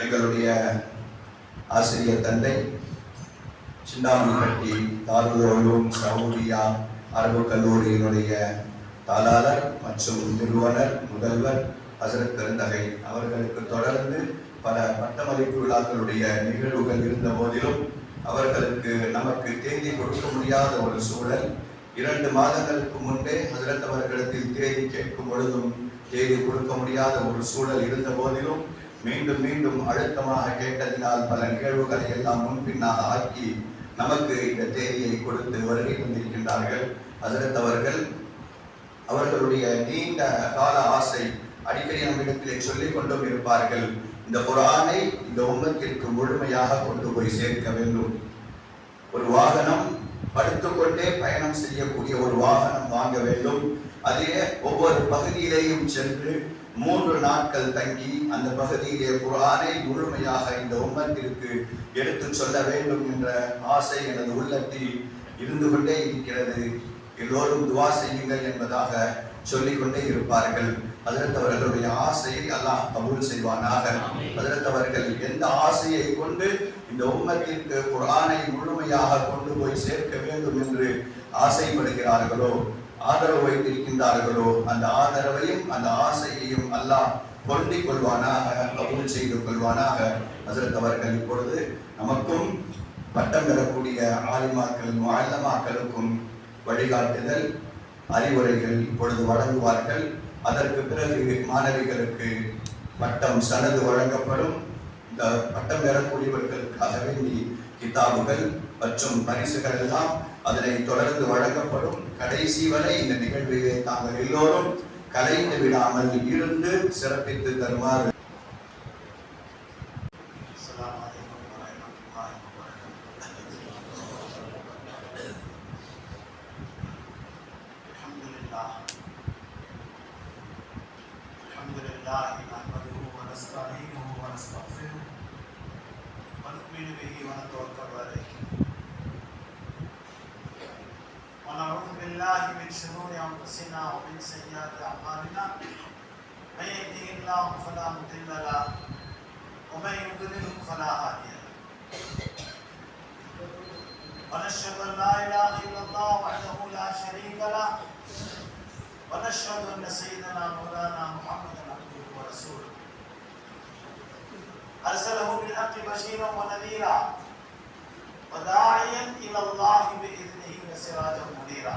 எங்களுடைய ஆசிரியர் தந்தை சிந்தாமணிப்பட்டி தாருல் உலூம் சவுதியா அரபு கல்லூரியினுடைய தாளாளர் மற்றும் நிறுவனர் முதல்வர் ஹசரத் பெருந்தகை அவர்களுக்கு தொடர்ந்து பல பட்டமளிப்பு விழாக்களுடைய நிகழ்வுகள் இருந்த போதிலும் அவர்களுக்கு நமக்கு தேதி கொடுக்க முடியாத ஒரு சூழல். 2 மாதங்களுக்கு முன்பே ஹசரத் அவர்களிடத்தில் தேதி கேட்கும் பொழுதும் தேதி கொடுக்க முடியாத ஒரு சூழல் இருந்த போதிலும் மீண்டும் மீண்டும் அழுத்தமாக கேட்டதினால் பல நிகழ்வுகளை எல்லாம் முன்பின்னாக ஆக்கி நமக்கு இந்த தேதியை கொடுத்து வருகை தந்திருக்கின்றார்கள். ஹசரத் அவர்கள் அவர்களுடைய நீண்ட கால ஆசை அடிக்கடி நம்மிடத்திலே சொல்லிக் கொண்டும் இருப்பார்கள். இந்த குர்ஆனை இந்த உம்மத்திற்கு முழுமையாக கொண்டு போய் சேர்க்க வேண்டும். ஒரு வாகனம் படுத்துக்கொண்டே பயணம் செய்யக்கூடிய ஒரு வாகனம் வாங்க வேண்டும். அதிலே ஒவ்வொரு பகுதியிலேயும் சென்று 3 நாட்கள் தங்கி அந்த பகுதியிலே குர்ஆனை முழுமையாக இந்த உம்மத்திற்கு எடுத்து சொல்ல வேண்டும் என்ற ஆசை எனது உள்ளத்தில் இருந்து கொண்டே இருக்கிறது. எல்லோரும் துவா செய்யுங்கள் என்பதாக சொல்லிக்கொண்டே இருப்பார்கள். ஹஜ்ரத் அவர்களுடைய ஆசையை அல்லாஹ் கபூல் செய்வானாக. ஹஜ்ரத் அவர்கள் எந்த ஆசையை கொண்டு இந்த உம்மத்திற்கு குர்ஆனை முழுமையாக கொண்டு போய் சேர்க்க வேண்டும் என்று ஆசைப்படுகிறார்களோ, ஆதரவு வைத்திருக்கின்றார்களோ, அந்த ஆதரவையும் அந்த ஆசையையும் அல்லாஹ் பொருந்திக் கொள்வானாக, கபூல் செய்து கொள்வானாக. ஹஜ்ரத் அவர்கள் இப்பொழுது நமக்கும் பட்டம் பெறக்கூடிய ஆலிமாக்கள் முஅல்லமாக்களுக்கும் வழிகாட்டுதல் அறிவுரைகள் இப்பொழுது வழங்குவார்கள். அதற்கு பிறகு மாணவிகளுக்கு பட்டம் சனது வழங்கப்படும். இந்த பட்டம் பெறக்கூடியவர்களுக்காக வேண்டி கிதாபுகள் மற்றும் பரிசுகள் எல்லாம் அதனை தொடர்ந்து வழங்கப்படும். கடைசி வரை இந்த நிகழ்விலே தாங்கள் எல்லோரும் கலைந்து விடாமல் இருந்து சிறப்பித்து தருமாறு. ونعوذ بالله من شرور انفسنا ومن سيئات اعمالنا من يهده الله فلا مضل له ومن يضلل فلا هادي له ونشهد ان لا اله الا الله وحده لا شريك له ونشهد ان سيدنا مولانا محمدا عبده ورسوله ارسله بالحق بشيرا ونذيرا وداعيا الى الله باذنه وسراجا منيرا.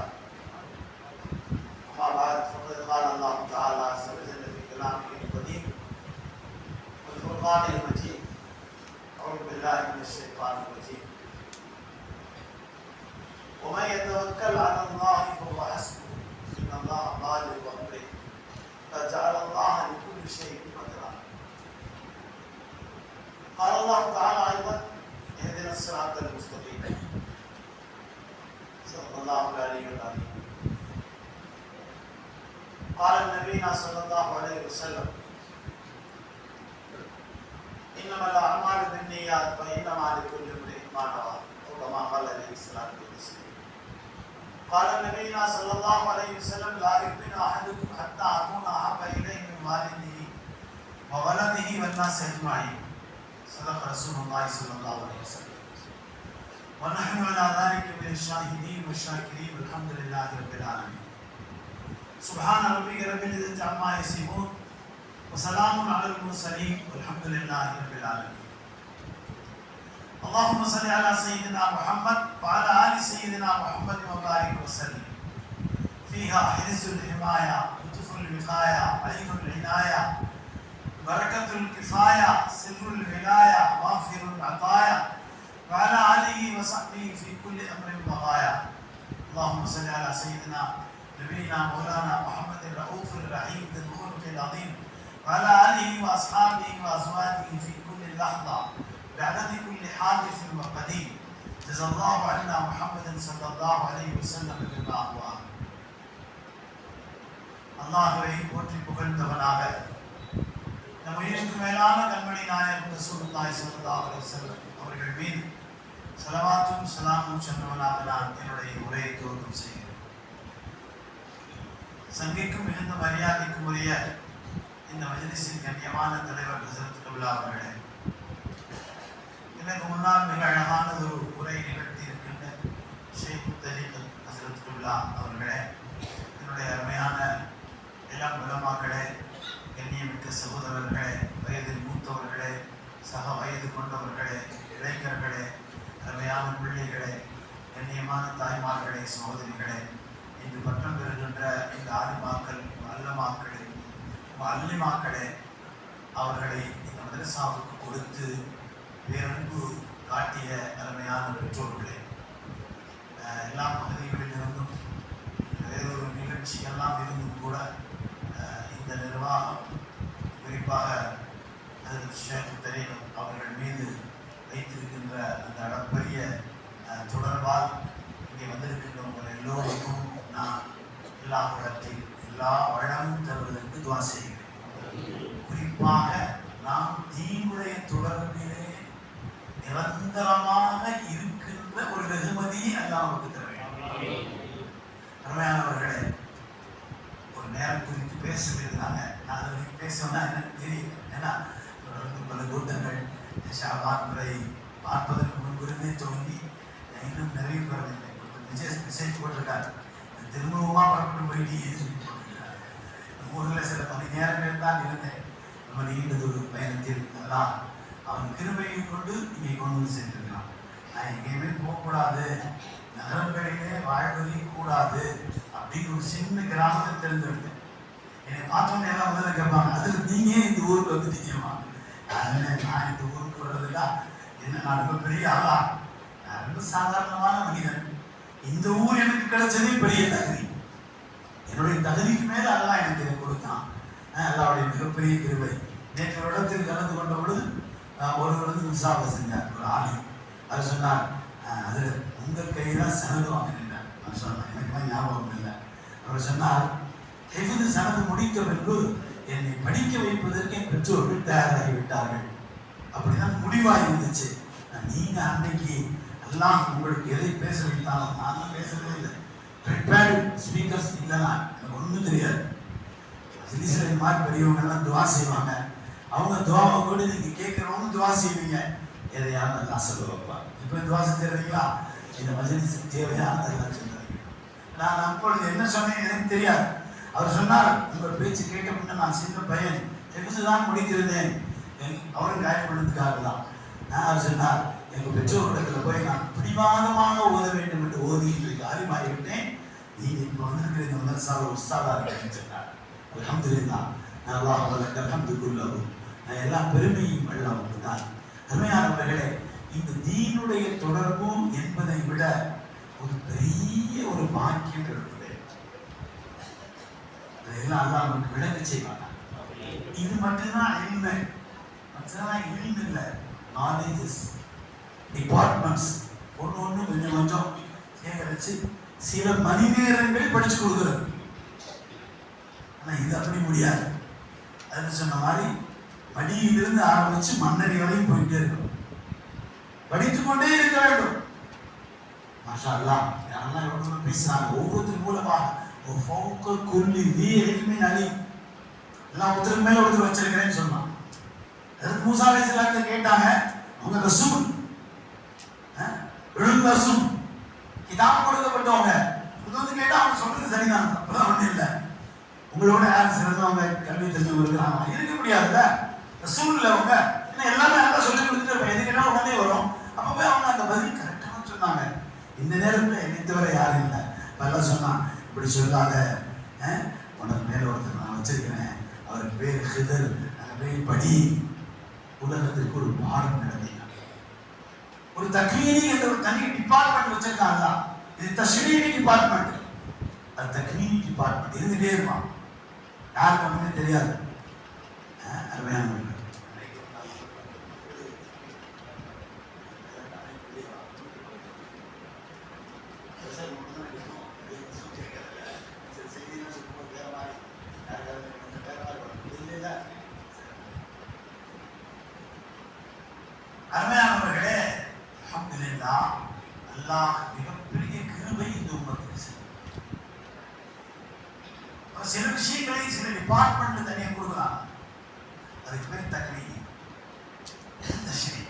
اما بعد فقد قال الله تعالى عز وجل في كلامه القديم والفرقان المجيد. اعوذ بالله من الشيطان الرجيم. ومن يتوكل على الله فهو حسبه ان الله بالغ امره قد جعل الله لكل شيء قدرا. قال الله تعالى ايضا اهدنا الصراط المستقيم. صدق الله العلي العظيم. قال نبينا صلى الله عليه وسلم انما الاعمال بالنيات وانما لكل امرئ ما نوى او كما قال عليه الصلاه والسلام. قال نبينا صلى الله عليه وسلم لا يؤمن احدكم حتى اكون احب اليه من والده وولده والناس اجمعين. صدق رسول الله صلى الله عليه وسلم. ونحن على ذلك من الشاهدين والشاكرين والحمد لله رب العالمين. سبحان ربك رب العزة عما يصفون وسلام على المرسلين والحمد لله رب العالمين. اللهم صل على سيدنا محمد وعلى آل سيدنا محمد وبارك وسلم. فيها حرز الحماية لطف الوقاية عين العناية بركة الكفاية سر الولاية وافر العطايا وعلى آله وصحبه في كل أمر وغاية. اللهم صل على سيدنا نبينا مولانا محمد الرؤوف الرحيم ذي الخلق العظيم وعلى آله وأصحابه وأزواجه في كل لحظة بعدد كل حادث وقديم. جزا الله عنا محمد صلى الله عليه وسلم بما هو. அல்லாஹ்வை போற்றி புகழ்ந்தவனாக நம் உயிருக்கு மேலான கண்மணி நாயகம் ரசூலுல்லாஹி ஸல்லல்லாஹு அலைஹி வஸல்லம் அவர்கள் மீது ஸலவாத்தும் ஸலாமும் சொன்னவனாக நான் என்னுடைய உரையை துவக்கம் செய்கிறேன். சங்கைக்கும் மிகுந்த மரியாதைக்கும் உரிய இந்த மஜ்லிஸின் கண்ணியமான தலைவர் ஹஸரத் கபிலா அவர்களே, எனக்கு முன்னால் மிக அழகான ஒரு உரை நிகழ்த்தி இருக்கின்ற ஷேக் தலீக் ஹஸ்ரத்துல்லா அவர்களே, என்னுடைய அருமையான இளம் உலமாக்களே, கண்ணியமிக்க சகோதரர்களே, வயதில் மூத்தவர்களே, சக வயது கொண்டவர்களே, இளைஞர்களே, அருமையான பிள்ளைகளே, கண்ணியமான தாய்மார்களே, சகோதரிகளே, இன்று பட்டம் பெறுகின்ற இந்த ஆலிமாக்கள், அல்லமாக்களே, அல்லிமாக்களே, அவர்களை இந்த மதரசாவுக்கு கொடுத்து பேரன்பு காட்டிய அருமையான பெற்றோர்களே, எல்லா பகுதிகளில் இருந்தும் வேறொரு நிகழ்ச்சியெல்லாம் இருந்தும் கூட இந்த நிர்வாகம் குறிப்பாக ஷேக் தலீக் அவர்கள் மீது வைத்திருக்கின்ற அந்த அளப்பரிய தொடர்பால் இங்கே வந்திருக்கின்றவர்கள் எல்லோருக்கும் நான் எல்லா இடத்தில் எல்லா வளமும் தருவதற்கு துவா செய்கிறேன். குறிப்பாக நாம் தீனுடைய தொடர்பிலே நிரந்தரமாக இருக்கின்ற ஒரு வெகுமதியை அல்லாஹ்வுக்கு தர வேண்டும். அருமையானவர்களே, ஒரு நேரம் குறித்து பேசுகிறாங்க. நான் அதை பேசணும்னா எனக்கு தெரியும். ஏன்னா பல கூட்டங்கள் ஷாபான் முறை பார்ப்பதற்கு முன்பிருந்தே துவங்கி இன்னும் நிறைவு பெறவில்லை. மெசேஜ் போட்டிருக்காரு, திரும்பவுமா புறப்பட்டு போயிட்டீங்க சொல்லி போட்டிருக்காரு. ஊரில் சில மணி நேரங்கள் தான் இருந்தேன். நம்ம நீண்டதொரு பயணத்தில் எல்லாம் அவன் கிருபையை கொண்டு இங்கே கொண்டு வந்து சென்றிருக்கிறான். நான் எங்கேயுமே போகக்கூடாது, நகரங்களிலே வாழ்வதே கூடாது அப்படின்னு ஒரு சின்ன கிராமத்தை தேர்ந்தெடுத்தேன். என்னை பார்த்தோன்னே எல்லாம் முதல்ல கேட்பாங்க, அதில் நீங்கள் இந்த ஊருக்கு வந்துட்டீங்கம்மா. நான் இந்த ஊருக்கு வர்றதுக்கா என்ன, நான் ரொம்ப பெரிய ஆளா? நான் ரொம்ப சாதாரணமான மனிதன். இந்த ஊர் எனக்கு கிடைச்சதே பெரிய தகுதி. என்னுடைய தகுதிக்கு மேலே அதெல்லாம் எனக்கு கொடுத்தான். அல்லாவுடைய மிகப்பெரிய கிருபை. நேற்று ஒரு இடத்தில் கலந்து கொண்ட பொழுது ஒருவர் வந்து முசாஃபா செஞ்சார், ஒரு ஆளி. அவர் சொன்னார், அதில் உங்கள் கையில் சனது வாங்கினேன். நான் சொன்னேன், எனக்குலாம் ஞாபகம் இல்லை. அவர் சொன்னார், ஹிஃப்து சனது முடித்த பின்பு என்னை படிக்க வைப்பதற்கு என் பெற்றோர்கள் தயாராகிவிட்டார்கள். அப்படிதான் முடிவாக இருந்துச்சு. நீங்க அன்னைக்கு எல்லாம் உங்களுக்கு எதை பேச வைத்தாலும் நான் பேசவே இல்லை. ப்ரிப்பேர்டு ஸ்பீக்கர்ஸ் இல்லைன்னா எனக்கு ஒன்றும் தெரியாது. சிலிசரின் மாதிரி பெரியவங்க எல்லாம் துவா செய்வாங்க. அவங்க துவாவை கூட நீங்க கேட்கிறவங்க துவா செய்வீங்க. எதையாவது நல்லா சொல்ல வைப்பாங்க. இப்போ துவா செஞ்சுறீங்களா? இந்த மஜ்லிஸுக்கு தேவையான அதெல்லாம் சொல்லுறீங்க. நான் அப்பொழுது என்ன சொன்னேன் எனக்கு தெரியாது. அவர் சொன்னார், உங்கள் பேச்சு கேட்ட முன்னே நான் சின்ன பையன் தான் முடித்திருந்தேன். அவரும் காயப்படுறதுக்காக தான். அவர் சொன்னார், எங்கள் பெற்றோரிடத்தில் போய் நான் பிடிவாதமாக ஓத வேண்டும் என்று ஓதி இன்றைக்கு ஆரிமாறிவிட்டேன். நீங்கள் இப்போ வந்திருக்கிற இந்த மதரசாவில் உஸ்தாதா இருக்கேன்னு சொன்னார். அல்ஹம்துலில்லாஹ், அல்லாஹ் வலக்க அல்ஹம்துலில்லாஹ். நான் எல்லாம் பெருமையும் அல்லாஹ்வுக்கு தான். அருமையானவர்களே, இந்த தீனுடைய தொடர்பு என்பதை விட ஒரு பெரிய ஒரு பாக்கியம் இருக்குது. அதெல்லாம் அல்லாஹ் நமக்கு விளக்க செய்வாங்க. இது மட்டும்தான் இல்மு. மற்றதெல்லாம் இல்மு இல்லை, நாலேஜஸ், டிபார்ட்மெண்ட்ஸ் ஒன்று கொஞ்சம் கொஞ்சம் சேகரிச்சு சில மணி நேரங்கள் படிச்சு கொடுக்குறது. ஆனால் இது அப்படி முடியாது. அதுன்னு சொன்ன மாதிரி மடியிலிருந்து ஆரம்பிச்சு மண்ணடி வரையும் போயிட்டே இருக்கும். படித்துக்கொண்டே இருக்க வேண்டும். மாஷா அல்லாஹ், யாரெல்லாம் எவ்வளவு பேசுறாங்க. ஒவ்வொருத்தர் மூலமாக கொல்லி நீ எதுவுமே நலி எல்லாம் ஒருத்தருக்கு மேல ஒருத்தர் வச்சிருக்கிறேன்னு சொன்னான். அதற்கு மூசா அலைஹிஸ்ஸலாத்தை கேட்டாங்க, அவங்க ரசூல் ரசூல் கிதாப் கொடுக்கப்பட்டவங்க. இது வந்து கேட்டா அவங்க சொல்றது சரிதான். அப்பதான் ஒன்றும் இல்லை. உங்களோட யாரும் சிறந்தவங்க கல்வி தெரிஞ்சவங்க இருக்கிறாங்க இருக்க முடியாதுல்ல. ரசூல் இல்லை அவங்க. ஏன்னா எல்லாமே நல்லா சொல்லி கொடுத்துட்டு எது கேட்டாலும் உடனே வரும். அப்போ போய் அவங்க அந்த பதில் கரெக்டாக சொன்னாங்க. இந்த நேரத்தில் என்னை தவிர யாரும் இல்லை. நல்லா சொன்னான், இப்படி சொல்லாத, உனக்கு மேல ஒருத்தர் நான் வச்சிருக்கிறேன், அவருக்கு பேர் ஹிதர், அந்த பேர் படி. உலகத்திற்கு ஒரு பாடம் நடந்தீங்க. ஒரு தக்வீனி என்ற ஒரு தனி டிபார்ட்மெண்ட் வச்சிருக்காங்க. இது தஸ்ரீனி டிபார்ட்மெண்ட். அது தக்வீனி டிபார்ட்மெண்ட் இருந்துட்டே இருப்பான். யாருக்கு ஒன்றுமே தெரியாது. அருமையான அருமையானவர்களே, அல்ஹம்துலில்லாஹ், அல்லாஹ் மிகப்பெரிய கிருபை இந்த உம்மத்துக்கு செய்யும். சில விஷயங்களை சில டிபார்ட்மெண்ட்ல தனியாக கொடுக்குறாங்க. அதுக்கு பேர் தக்வீன், தஸ்ரீ.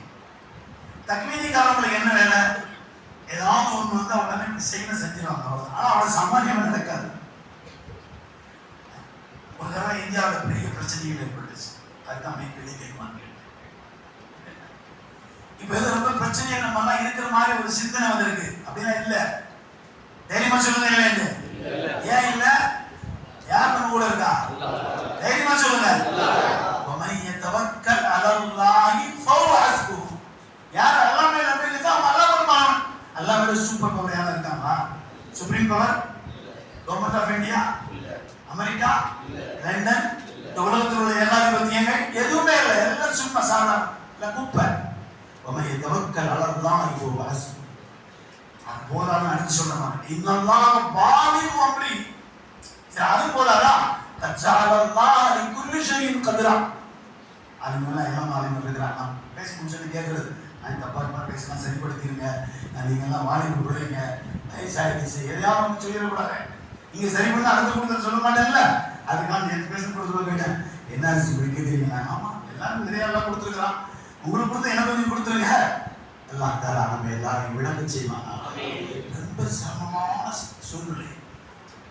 தக்வீதிக்காரங்களுக்கு என்ன வேலை? ஏதாவது ஒன்று வந்து உடனே செய்யணும் செஞ்சிருவாங்க, அவ்வளோதான். ஆனால் அவளை சாமானியமாக நடக்காது. ஒரு தடவை இந்தியாவில் பெரிய பிரச்சனைகள் ஏற்பட்டுச்சு. அதுதான் அமைப்பு கேட்குவாங்க. இப்ப எது ரொம்ப பிரச்சனையை நம்ம எல்லாம் இருக்கிற மாதிரி ஒரு சிந்தனை வந்திருக்கு. அப்படின்னா இல்ல, தைரியமா சொல்லுங்க. இல்ல இல்ல, ஏன் இல்ல? யார் நம்ம கூட இருக்கா? தைரியமா சொல்லுங்க. தவக்கல் அலல்லாஹி ஃபஹுவ ஹஸ்புஹு. யார் அல்லாஹ் மேல நம்பிக்கை வச்சா அவன் அல்லாஹ் வருவான். அல்லாஹ் மேல சூப்பர் பவர் யாரா இருக்காங்களா? Supreme power government of India, America, London, இந்த உலகத்தில் உள்ள ஏகாதிபத்தியங்கள் எதுவுமே இல்லை. எல்லாம் சும்மா சாதாரண இல்ல குப்பை. தவக்கல் அலல்லாஹி ஃபஹுவ ஹஸ்புஹு. அது போதான்னு அடுத்து சொல்றாங்க, இன்னல்லாஹ பாலிகு அம்ரி. சரி, அது போதாதா? தஜஅலல்லாஹ லிகுல்லி ஷைஇன் கத்ரா. அதுனால எல்லாம் ஆளுங்க இருக்கிறாங்க. பேசி முடிச்சது கேட்கறது, நான் தப்பா பேசினா சரிப்படுத்திடுங்க, நீங்க எல்லாம் வாலிபு பிள்ளைங்க, வயசாயிடுச்சு, எதையாவது ஒன்று சொல்லிடக்கூடாது. நீங்க சரி பண்ண அடுத்த கொடுத்த சொல்ல மாட்டேன்ல. அதுக்காக நேற்று பேச கொடுத்து கேட்டேன், என்ன இப்படி கேட்குறீங்க? ஆமா, எல்லாரும் நிறைய எல்லாம் கொடுத்துருக்கிறான், உங்களுக்கு கொடுத்து எனக்கு கொஞ்சம் கொடுத்துருங்க. எல்லாம் தரா நம்ம எல்லாரையும் விளங்க செய்வாங்க. ரொம்ப சிரமமான சூழ்நிலை.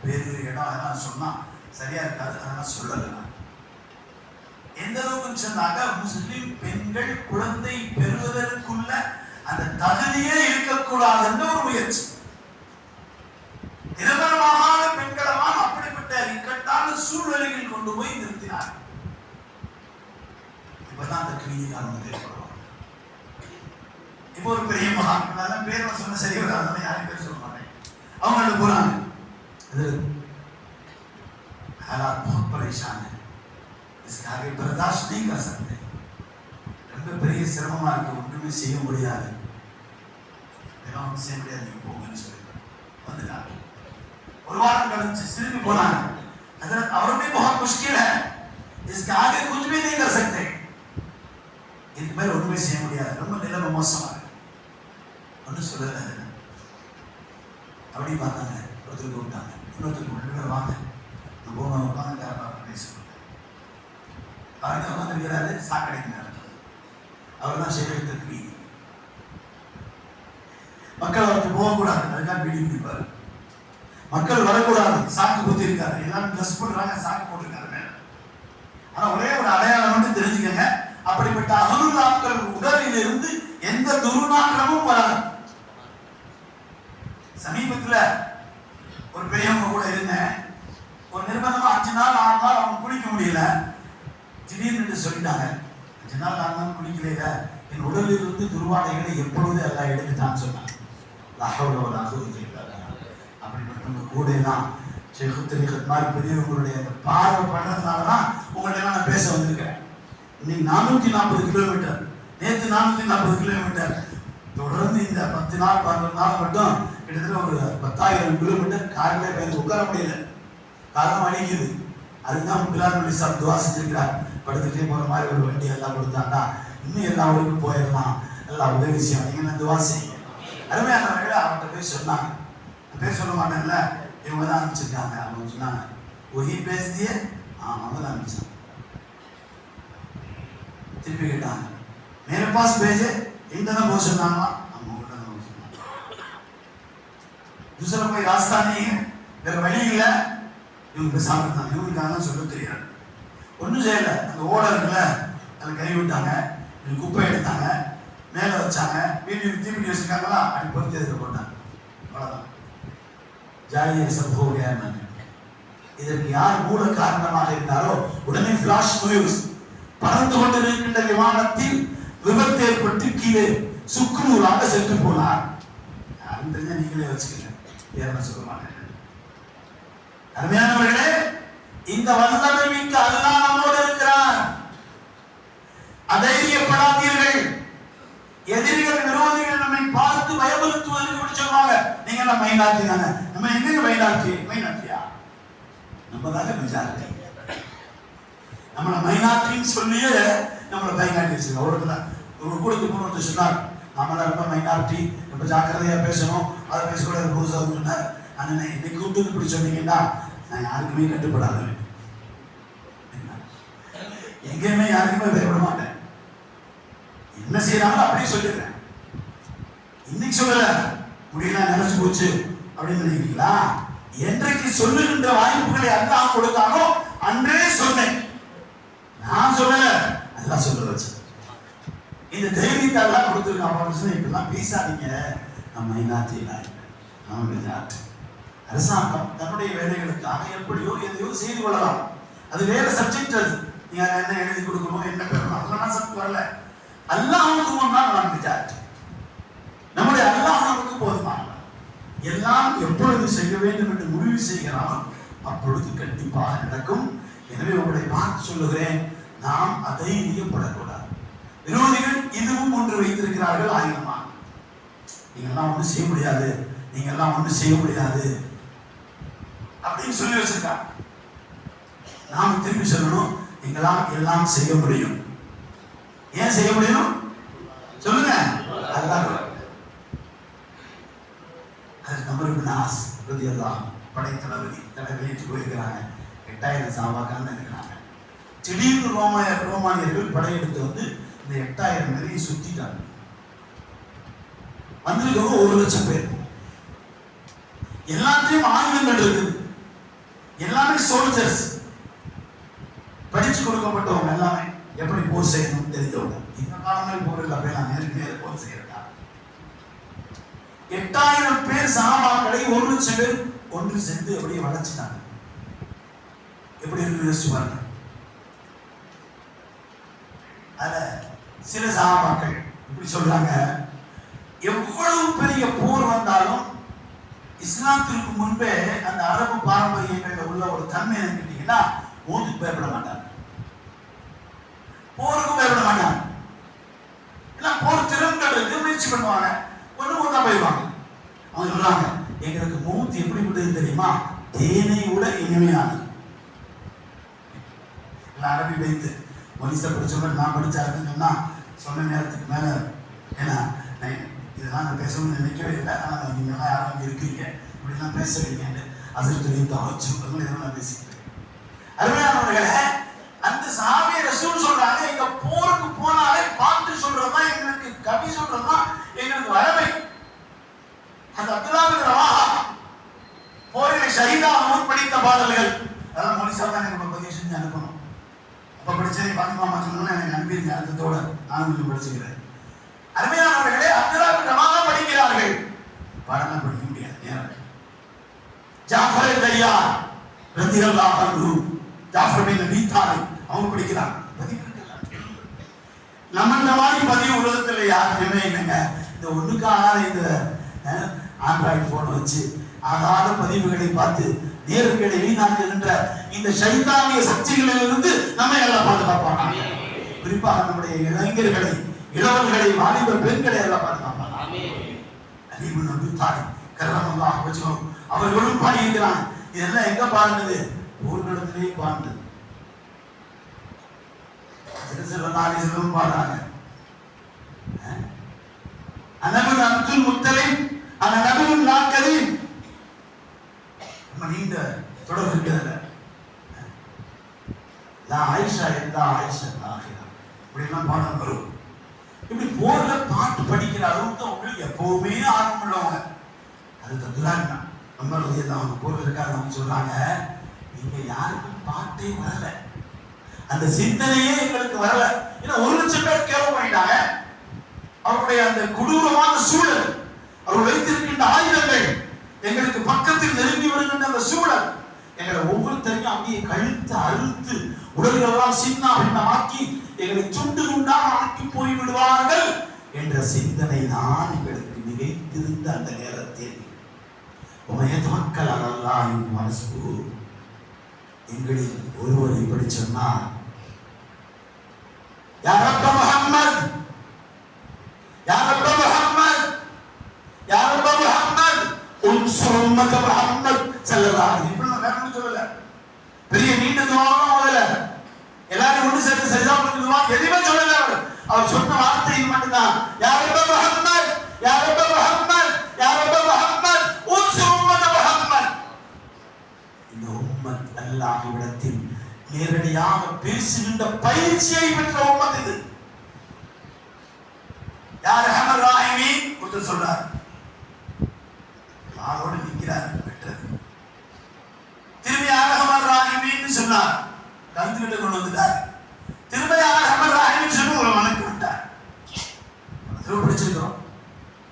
வேறு இடம் எல்லாம் சொன்னா சரியா இருக்காது, அதெல்லாம் சொல்லல. எந்த அளவுக்கு சொன்னாங்க, முஸ்லிம் பெண்கள் குழந்தை பெறுவதற்குள்ள அந்த தகுதியே இருக்கக்கூடாதுன்ற ஒரு முயற்சி. திருமணமாகாத பெண்களெல்லாம் அப்படிப்பட்ட இக்கட்டான சூழ்நிலைகள் கொண்டு போய் நிறுத்தினார். இப்பதான் அந்த கிளினிக்காரங்க ஏற்படுவாங்க. இப்போ ஒரு பெரிய மகான் பேர் சொன்ன சரி வராது, யாரும் பேர் சொல்ல மாட்டேன். அவங்கள்ட்ட போறாங்க, हालात बहुत परेशान है, इसके आगे बर्दाश्त नहीं कर सकते, ரொம்ப பெரிய சிரமமா இருக்கு, ஒன்றுமே செய்ய முடியாது, எல்லாம் செய்ய முடியாது, நீங்க போங்கன்னு சொல்லி வந்துட்டாங்க. ஒரு வாரம் கழிச்சு திரும்பி போனாங்க. हजरत और भी बहुत मुश्किल है, इसके आगे कुछ भी नहीं कर सकते, இதுக்கு மேல ஒன்றுமே செய்ய முடியாது, ரொம்ப நிலைமை மோசமா இருக்கு, ஒன்றும் சொல்லல. அப்படி பார்த்தாங்க, ஒருத்தர் கூப்பிட்டாங்க, இன்னொருத்தருக்கு 2 பேர் வாங்க, போன உட்காந்து பேசுவாங்க. அவருக்கு உட்காந்துருக்கிறாரு, சாக்கடைக்கிறாரு. அவர் தான் ஷேக் தக்வி. மக்கள் அவருக்கு போகக்கூடாது, அதுக்காக பீடி குடிப்பாரு. மக்கள் வரக்கூடாது, சாக்கு குத்தி இருக்காரு. எல்லாரும் ட்ரெஸ் பண்றாங்க, சாக்கு போட்டிருக்காரு மேல. ஆனா ஒரே ஒரு அடையாளம் மட்டும் தெரிஞ்சுக்கங்க, அப்படிப்பட்ட அகலுல்லாக்கள் உடலில் இருந்து எந்த துர்நாற்றமும் வராது. சமீபத்துல ஒரு பெரியவங்க கூட இருந்தேன். ஒரு நிர்பந்தமா 5 நாள் 6 நாள் அவங்க குளிக்க முடியல. திடீர்னு சொல்லிட்டாங்க, 5 நாள் 6 நாள் குளிக்கலையில என் உடலில் இருந்து துர்வாடைகளை எப்பொழுது எல்லாம் எடுத்துட்டான்னு சொன்னாங்க. அப்படிப்பட்ட கூட தான் ஷேக் மாதிரி பெரியவங்களுடைய அந்த பார்வை பண்றதுனாலதான் உங்கள்ட்ட நான் பேச வந்திருக்கேன். இன்னைக்கு 440 கிலோமீட்டர், நேற்று 440 கிலோமீட்டர், தொடர்ந்து இந்த 10 நாள் 12 நாள் மட்டும் கிட்டத்தட்ட ஒரு 10,000 கிலோமீட்டர் காரிலே போய் உட்கார முடியல, காலம் அழிக்குது. அதுதான் பிலால் அலி சாப் துவா செஞ்சிருக்கிறார், படுத்துட்டே போற மாதிரி ஒரு வண்டி எல்லாம் கொடுத்தாண்டா இன்னும் எல்லா ஊருக்கும் போயிடலாம், எல்லாம் உதவி செய்யும், நீங்க துவா செய்யுங்க. அருமையானவர்களே, அவர்கிட்ட போய் சொன்னாங்க, பேர் சொல்ல மாட்டேன்ல, இவங்க தான் அனுப்பிச்சிருக்காங்க. அவங்க சொன்னாங்க, ஒஹி பேசியே அவங்க தான் அனுப்பிச்சாங்க. திருப்பி கேட்டாங்க, मेरे पास भेजे, इनका बहुत सुनाना, हम उनका बहुत सुनाना, दूसरा कोई रास्ता नहीं है, வேற வழி இல்ல, இவங்க பேசாம இருந்தாங்க. இவங்களுக்கு தான் சொல்ல தெரியாது, ஒன்றும் செய்யல. அந்த ஓட இருக்குல்ல, அதில் கை விட்டாங்க, குப்பை எடுத்தாங்க, மேலே வச்சாங்க, வீட்டுக்கு தீப்பிடி வச்சிருக்காங்களா, அப்படி பொறுத்து எதிர்க்க போட்டாங்க, அவ்வளோதான். ஜாலியை சம்பவம். இதற்கு யார் மூல காரணமாக இருந்தாரோ உடனே பிளாஷ் நியூஸ், பறந்து கொண்டிருக்கின்ற விமானத்தில் விபத்து ஏற்பட்டு கீழே சுக்குநூறாக சென்று போனார். யாரும் தெரிஞ்சா நீங்களே வச்சுக்கல, பேர சொல்ல மாட்டேன். அருமையானவர்களே, இந்த வல்லமை மிக்க அல்லாஹ் நம்மோடு இருக்கிறார். அதைரியப்படாதீர்கள். எதிரிகள் விரோதிகள் நம்மை பார்த்து பயமுறுத்துவதற்கு இப்படி சொல்லுவாங்க, நீங்க எல்லாம் மைனாரிட்டி தானே. நம்ம எங்க மைனாரிட்டியா? நம்ம தாங்க மெஜாரிட்டி. நம்மள மைனாரிட்டின்னு சொல்லியே நம்மளை பயங்காட்டி வச்சிருக்கோம். ஒரு கூடத்துக்கு போன சொன்னார், நம்மளாம் ரொம்ப மைனாரிட்டி, ரொம்ப ஜாக்கிரதையா பேசணும், அதை பேசக்கூடாது புதுசாக சொன்னார். ஆனால் இன்னைக்கு கூப்பிட்டு இப்படி சொன்னீங்கன்னா நான் யாருக்குமே கட்டுப்படாத, எங்கேயுமே யாருக்குமே பயப்பட மாட்டேன், என்ன செய்யறாங்களோ அப்படியே சொல்லிடுறேன். இன்னைக்கு சொல்லல, முடியெல்லாம் நினைச்சு போச்சு அப்படின்னு நினைக்கிறீங்களா? என்றைக்கு சொல்லுகின்ற வாய்ப்புகளை அல்லாஹ் கொடுத்தானோ அன்றே சொன்னேன். நான் சொல்லல, அல்லாஹ் சொல்ல வச்சு. இந்த தைரியத்தை எல்லாம் கொடுத்துருக்காங்க. இப்பெல்லாம் பேசாதீங்க, நம்ம மைனாரிட்டி அரசாங்கம் தன்னுடைய வேலைகளுக்காக எப்படியோ எதையோ செய்து கொள்ளலாம். அது வேற சப்ஜெக்ட். அது நீங்க என்ன எழுதி கொடுக்கணும், என்ன பெறணும், அதெல்லாம் சப்ஜெக்ட் வரல. அல்லாஹ்வுக்கு முன்னால் நாம் மெஜாரிட்டி. நம்முடைய அல்லாஹ் நமக்கு போதுமானவர். எல்லாம் எப்பொழுது செய்ய வேண்டும் என்று முடிவு செய்கிறானோ அப்பொழுது கண்டிப்பாக நடக்கும். எனவே உங்களை பார்த்து சொல்லுகிறேன், நாம் அதை ஈயப்படக்கூடாது. விரோதிகள் இதுவும் ஒன்று வைத்திருக்கிறார்கள், ஆயுதமாக. நீங்கெல்லாம் ஒன்றும் செய்ய முடியாது, நீங்கெல்லாம் ஒன்றும் செய்ய முடியாது அப்படின்னு சொல்லி வச்சிருக்காங்க. நாம் திரும்பி சொல்லணும், நீங்களாம் எல்லாம் செய்ய முடியும். ஏன் செய்ய முடியும் சொல்லுங்க. அதுதான் படைத்தளபதி தலைமையேற்று போயிருக்கிறாங்க. 8000 சாபாக்கான இருக்கிறாங்க. திடீர்னு ரோமானியர்கள் படையெடுத்து வந்து இந்த 8000 பேரையும் சுத்திட்டாங்க. வந்திருக்கவங்க 1,00,000 பேர். எல்லாத்தையும் ஆயுதங்கள் இருக்குது, எல்லாமே சோல்ஜர்ஸ், படிச்சு கொடுக்கப்பட்டவங்க, எல்லாமே எப்படி போர் செய்யணும் தெரிஞ்சவங்க. இந்த காலங்களில் போர் இல்லை, அப்படியே நேருக்கு நேரம் போர் செய்யறதா. 8000 பேர் சஹாபாக்களை 1,00,000 பேர் ஒன்று சேர்ந்து அப்படியே வளைச்சிட்டாங்க. எப்படி இருக்கு யோசிச்சு பாருங்க. அதுல சில சஹாபாக்கள் இப்படி சொல்றாங்க, எவ்வளவு பெரிய போர் வந்தாலும் இஸ்லாத்திற்கு முன்பே அந்த அரபு பாரம்பரியங்கள்ல உள்ள ஒரு தன்மை என்ன கேட்டீங்கன்னா, மூத்துக்கு பயப்பட மாட்டாங்க, போருக்கும் பயப்பட மாட்டாங்க. எல்லாம் போர் திறன்கள் முயற்சி பண்ணுவாங்க, ஒண்ணு மூத்தா போயிடுவாங்க. அவங்க சொல்றாங்க, எங்களுக்கு மூத்து எப்படிப்பட்டது தெரியுமா, தேனை விட இனிமையானது. அரபி வைத்து மனித படிச்சவங்க நான் படிச்சாருன்னு சொன்னா சொன்ன நேரத்துக்கு மேல, ஏன்னா இதெல்லாம் நான் பேசணும்னு நினைக்கவே இல்லை. ஆனால் நீங்க எல்லாம் யாரும் இருக்கீங்க, இப்படிலாம் பேசுறீங்க, அதிர்த்துறையும் தவச்சு இதெல்லாம் நான் பேசிட்டு இருக்கேன். அருமையானவர்களே, அந்த சஹாபிய ரசூல் சொல்றாங்க, எங்க போருக்கு போனாலே பாட்டு சொல்றதுதான் எங்களுக்கு, கவி சொல்றதுதான் எங்களுக்கு வளமை. அந்த அப்துல்லாஹ் பின் ரவாஹா போரில் ஷஹீதாகவும் படித்த பாடல்கள், அதெல்லாம் மொழிசா தான் எனக்கு பதிவு செஞ்சு அனுப்பணும். அப்ப படிச்சதை பாத்திமா சொன்னா எனக்கு அனுப்பியிருங்க, அர்த்தத்தோட நானும் கொஞ்சம் படிச்சுக்கிறேன். அருமையானவர்களே, அப்துல்லாஹ் பின் ரவாஹா படிக்கிறார்கள், பாடலாம் படிக்க முடியாது, நேரம். ஜாஃபர் தய்யார் ரலியல்லாஹு அன்ஹு, ஜாஃபர் பின் அபீ தாலிப் அவங்க படிக்கிறாங்க. நம்ம இந்த மாதிரி பதிவு உலகத்தில் யாருக்குமே இல்லைங்க. இந்த ஒண்ணுக்கான இந்த ஆண்ட்ராய்டு போன் வச்சு ஆகாத பதிவுகளை பார்த்து நேர்களை வீணாக்குகின்ற இந்த ஷைத்தானிய சக்திகளிலிருந்து நம்ம எல்லாம் பாதுகாப்பாங்க. குறிப்பாக நம்முடைய இளைஞர்களை, இளவல்களை, வாலிப பெண்களை எல்லாம் பாதுகாப்பாங்க. அலி இப்னு அபீ தாலிப் கர்ரமல்லாஹு வஜ்ஹு அவர்களும் பாடியிருக்கிறாங்க. இதெல்லாம் எங்க பாடுனது, ஊர்களிலே பாடுனது. சிறுசிறுநாளிலும் பாடுறாங்க. அனபுல் அப்துல் முத்தலிப் அனபுல் நாக்கரீம், நம்ம நீண்ட தொடர்பு இருக்கிறது. ஆயிஷா எல்லா ஆயிஷா ஆகிரா இப்படிலாம் பாடம் வரும். இப்படி போர்ல பாட்டு படிக்கிற அளவுக்கு அவங்களுக்கு எப்பவுமே ஆர்வம் உள்ளவங்க. அது தத்துறாங்க. நம்ம அவங்க போர்ல இருக்காங்க. அவங்க சொல்றாங்க, நீங்க யாருக்கும் பாட்டே வரல, அந்த சிந்தனையே எங்களுக்கு வரல. ஏன்னா 1,00,000 பேர் கேள்வி பண்ணிட்டாங்க. அவருடைய அந்த கொடூரமான சூழல், அவர் வைத்திருக்கின்ற ஆயுதங்கள், எங்களுக்கு பக்கத்தில் நெருங்கி வருகின்ற அந்த சூழல், எங்களை ஒவ்வொருத்தரையும் அப்படியே கழுத்து அறுத்து உடல்கள் எல்லாம் சின்ன பின்னமாக்கி எங்களை துண்டு துண்டாக ஆக்கி போய் விடுவார்கள் என்ற சிந்தனை தான் எங்களுக்கு மிகைத்திருந்த அந்த நேரத்தில் உமையத்மக்கள் அல்லாஹ் மனசு எங்களில் ஒருவர் இப்படி சொன்னார், யா ரப்ப முஹம்மத், யா ரப்ப முஹம்மத், யா ரப்ப முஹம்மத் உன்சுர் உம்மத முஹம்மத் ஸல்லல்லாஹு அலைஹி வஸல்லம். வேற சொல்லல, பெரிய நீண்ட துஆவா முதல்ல எல்லாரும் ஒன்று சேர்ந்து சஜதா பண்ணுவா, எதுவுமே சொல்லல. அவர் சொன்ன வார்த்தை இது மட்டும்தான், யா ரப்ப முஹம்மத், யா ரப்ப முஹம்மத், யா ரப்ப முஹம்மத் உன்சுர் உம்மத முஹம்மத். இந்த உம்மத் அல்லாஹ்விடத்தில் நேரடியாக பேசுகின்ற பயிற்சியை பெற்ற உம்மத் இது. யா ரஹ்மான் ரஹீம் ஒருத்தர் சொல்றார், ஆளோடு நிற்கிறார் பெற்றது. திரும்பி அரஹமர் ராஹிமீன்னு சொன்னார், கருத்துக்கிட்ட கொண்டு வந்துட்டார். திரும்ப அரஹமர் ராஹிமின்னு சொல்லி ஒரு வழக்கு விட்டார். திரும்ப பிடிச்சிருக்கிறோம்.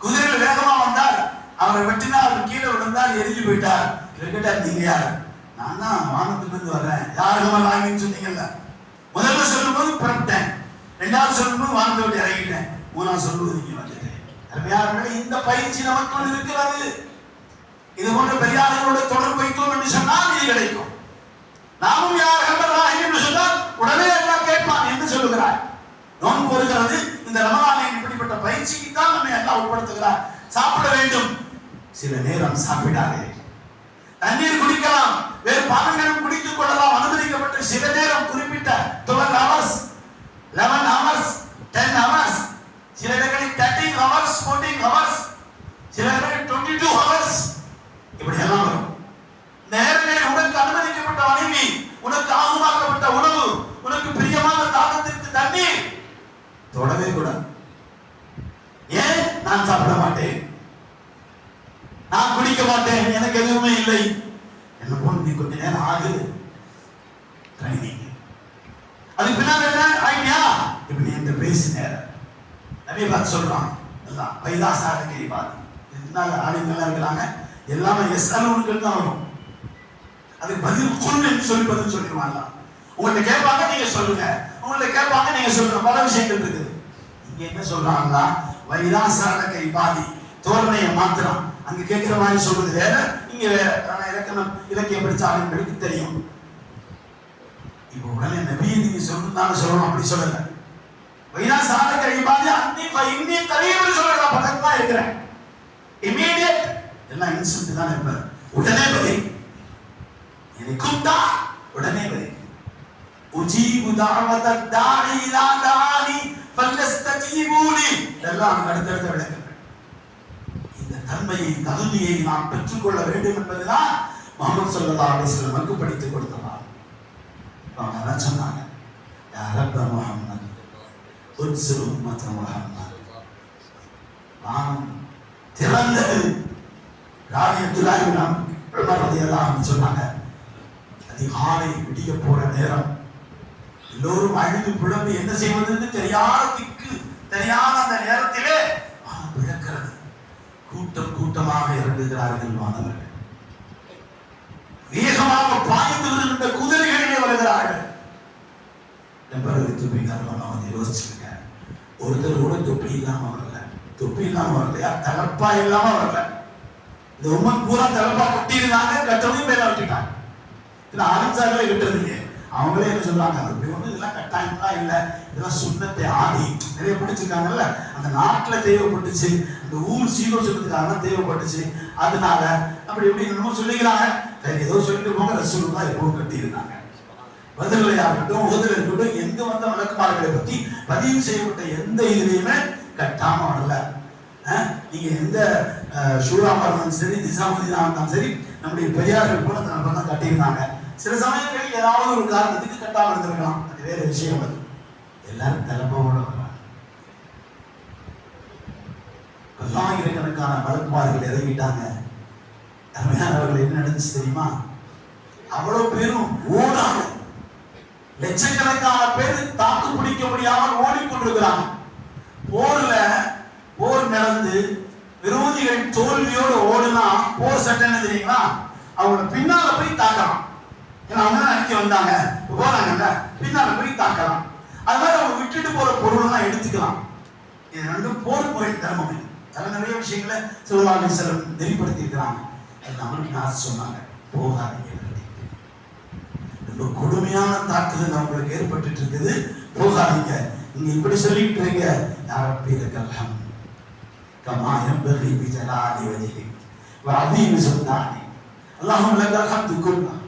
குதிரையில் வேகமா வந்தார், அவரை வெட்டினா அவர் கீழே விழுந்தார், எரிஞ்சு போயிட்டார். கேட்டார், நீங்க யார்? நான் தான் வானத்திலிருந்து வர்றேன். யாருக்கும் வாங்கின்னு சொன்னீங்கல்ல. முதல்ல சொல்லும் போது புறப்பட்டேன், ரெண்டாவது சொல்லும் போது வானத்தை விட்டு இறங்கிட்டேன், மூணாவது சொல்லுவது நீங்க வந்துட்டேன். அருமையானவர்களே, இந்த பயிற்சி நமக்குள் இருக்கிறது. இது போன்ற பெரியார்களோட தொடர்பு வைத்தோம் என்று சொன்னால் இது கிடைக்கும். நாமும் யார் என்று சொன்னால் உடனே எல்லாம் கேட்பான் என்று சொல்லுகிறார். நோன்பு வருகிறது, இந்த ரமலானின் இப்படிப்பட்ட பயிற்சிக்கு தான் நம்மை எல்லாம் உட்படுத்துகிறார். சாப்பிட வேண்டும், சில நேரம் சாப்பிடாதே. தண்ணீர் குடிக்கலாம், வேறு பானங்களும் குடித்துக் கொள்ளலாம், அனுமதிக்கப்பட்ட சில நேரம் குறிப்பிட்ட 12 hours, 11 hours, 10 hours, சில இடங்களில் 13 hours, 14 hours, சில இடங்களில் 22 hours, இப்படி எல்லாம் வரும். நேரங்களில் உனக்கு அனுமதிக்கப்பட்ட மனைவி, உனக்கு ஆகுமாக்கப்பட்ட உணவு, உனக்கு பிரியமான தாகத்திற்கு தண்ணீர் தொடவே கூடாது. ஏன்? நான் சாப்பிட மாட்டேன், நான் குடிக்க மாட்டேன், எனக்கு எதுவுமே இல்லை. என்ன போல நீ கொஞ்ச நேரம் ஆகுது ட்ரைனிங். அதுக்கு பின்னாடி என்ன ஐடியா? இப்படி என்ற பேசு நேரம் நிறைய பார்த்து சொல்றான். எல்லாம் பைதாசாரக்கை பாதி இதனால ஆளுங்கெல்லாம் இருக்கிறாங்க. எல்லாமே எஸ் அலுவலுக்கு தான் வரும். அதுக்கு பதில் கொள்ளுன்னு சொல்லி பதில் சொல்லிடுவாங்க. உங்கள்ட்ட கேட்பாங்க, நீங்க சொல்லுங்க. உங்கள்ட்ட கேட்பாங்க, நீங்க சொல்லுங்க. பல விஷயங்கள் இருக்குது. இங்க என்ன சொல்றாங்கன்னா, வைராசாரக்கை பாதி தோரணையை மாத்திரம். அங்க கேட்கிற மாதிரி சொல்றது வேற, இங்க வேற. ஆனா இலக்கியம் படிச்ச ஆளுங்களுக்கு தெரியும். இப்போ உடனே நபியை நீங்க சொல்லணும், அப்படி சொல்லல. வைராசாரக்கை பாதி அன்னி கரீபுன்னு சொல்றதா, பக்கத்துல தான் இருக்கிறேன். இமீடியட் எல்லாம் இன்ஸ்டன்ட் தான் இருப்பார். உடனே பதில், கூப்பிட்டா உடனே பதில். உஜீபு தாவத தாஇ இலா தானி ஃபல்யஸ்தஜீபூலி. எல்லாம் அடுத்தடுத்த விளக்கங்கள். இந்த தன்மையை, தகுதியை நாம் பெற்றுக்கொள்ள வேண்டும் என்பதுதான் முஹம்மது ஸல்லல்லாஹு அலைஹி வஸல்லம் நமக்கு படித்துக் கொடுத்தார். அவங்க என்ன சொன்னாங்க? யா ரப்ப முஹம்மத் உத்ஸிர் உம்மத முஹம்மத். வானம் திறந்தது. ராணியத்துல்லாஹி உமர் ரலியல்லாஹு அன்ஹு சொன்னாங்க, அதிகாலை விடிய போற நேரம், எல்லோரும் அழுது புலம்பி என்ன செய்வதென்று தெரியாத அந்த நேரத்திலே வானம் பிளக்கிறது. கூட்டம் கூட்டமாக இறங்குகிறார்கள் மாணவர்கள். வேகமாக பாய்ந்து வருகின்ற குதிரைகளிலே வருகிறார்கள். பிறகு தொப்பி காரணமாக யோசிச்சுங்க. ஒருத்தர் கூட தொப்பி இல்லாம வரல, தொப்பி இல்லாம வரலையா, தலப்பா இல்லாம வரல. இந்த உம்மன் பூரா தலப்பா கட்டியிருந்தாங்க, கட்டவும் பேர விட்டுட்டாங்க. ஆரம்பிச்சாங்களே கிட்டதுங்க. அவங்களே என்ன சொல்றாங்க, அப்படி ஒண்ணு இதெல்லாம் கட்டாயம்லாம் இல்லை, இதெல்லாம் சுண்ணத்தை ஆதி நிறைய பிடிச்சிருக்காங்கல்ல. அந்த நாட்டுல தேவைப்பட்டுச்சு, அந்த ஊர் சீரோசனத்துக்காக தேவைப்பட்டுச்சு, அதனால அப்படி எப்படி என்னமோ சொல்லிக்கிறாங்க. ஏதோ சொல்லிட்டு போங்க, ரசூலுல்லாஹ் எப்பவும் கட்டி இருந்தாங்க. பதிலையா இருக்கட்டும், உதவில இருக்கட்டும், எங்க வந்த வழக்குமார்களை பத்தி பதிவு செய்யப்பட்ட எந்த இதுலையுமே கட்டாம வரல. நீங்க எந்த ஷூராமா இருந்தாலும் சரி, நிசாமுதீனா இருந்தாலும் சரி, நம்முடைய பெரியார்கள் கூட தான் கட்டியிருந்தாங்க. சில சமயங்களில் ஏதாவது ஒரு காரணத்துக்கு கட்டாம இருந்திருக்கலாம், அது வேற விஷயம். அது எல்லாரும் தலைப்போட பல்லாயிரக்கணக்கான வழக்குமார்கள் இறங்கிட்டாங்க. அருமையானவர்கள் என்ன நடந்துச்சு தெரியுமா? அவ்வளவு பேரும் ஓடாங்க. லட்சக்கணக்கான பேர் தாக்கு பிடிக்க முடியாமல் ஓடிக்கொண்டிருக்கிறாங்க. போர் நடந்து விரோதிகள் தோல்வியோடு ஓடுனா போர் சட்டம் என்ன தெரியுங்களா? அவங்க பின்னால போய் தாக்கலாம். ஏன்னா அவங்க தான் அடிக்க வந்தாங்க, போறாங்கல்ல, பின்னால போய் தாக்கலாம். அது மாதிரி அவங்க விட்டுட்டு போற பொருள்லாம் எடுத்துக்கலாம். இது ரெண்டும் போர் முறை தர்மம். அதில் நிறைய விஷயங்களை ஸல்லல்லாஹு அலைஹி வஸல்லம் நெறிப்படுத்தி இருக்கிறாங்க. அது நம்மளுக்கு நான் சொன்னாங்க, போகாதீங்க. ரொம்ப கொடுமையான தாக்குதல் அவங்களுக்கு ஏற்பட்டு இருக்குது, போகாதீங்க. நீங்க இப்படி சொல்லிட்டு இருக்கீங்க, யாரப்பீரக்கல்ஹம் கமா யம்பகி பிஜலாலி வஜஹி வ அதீமி சுல்தானி அல்லாஹும்ம லக்கல் ஹம்து குல்லஹ்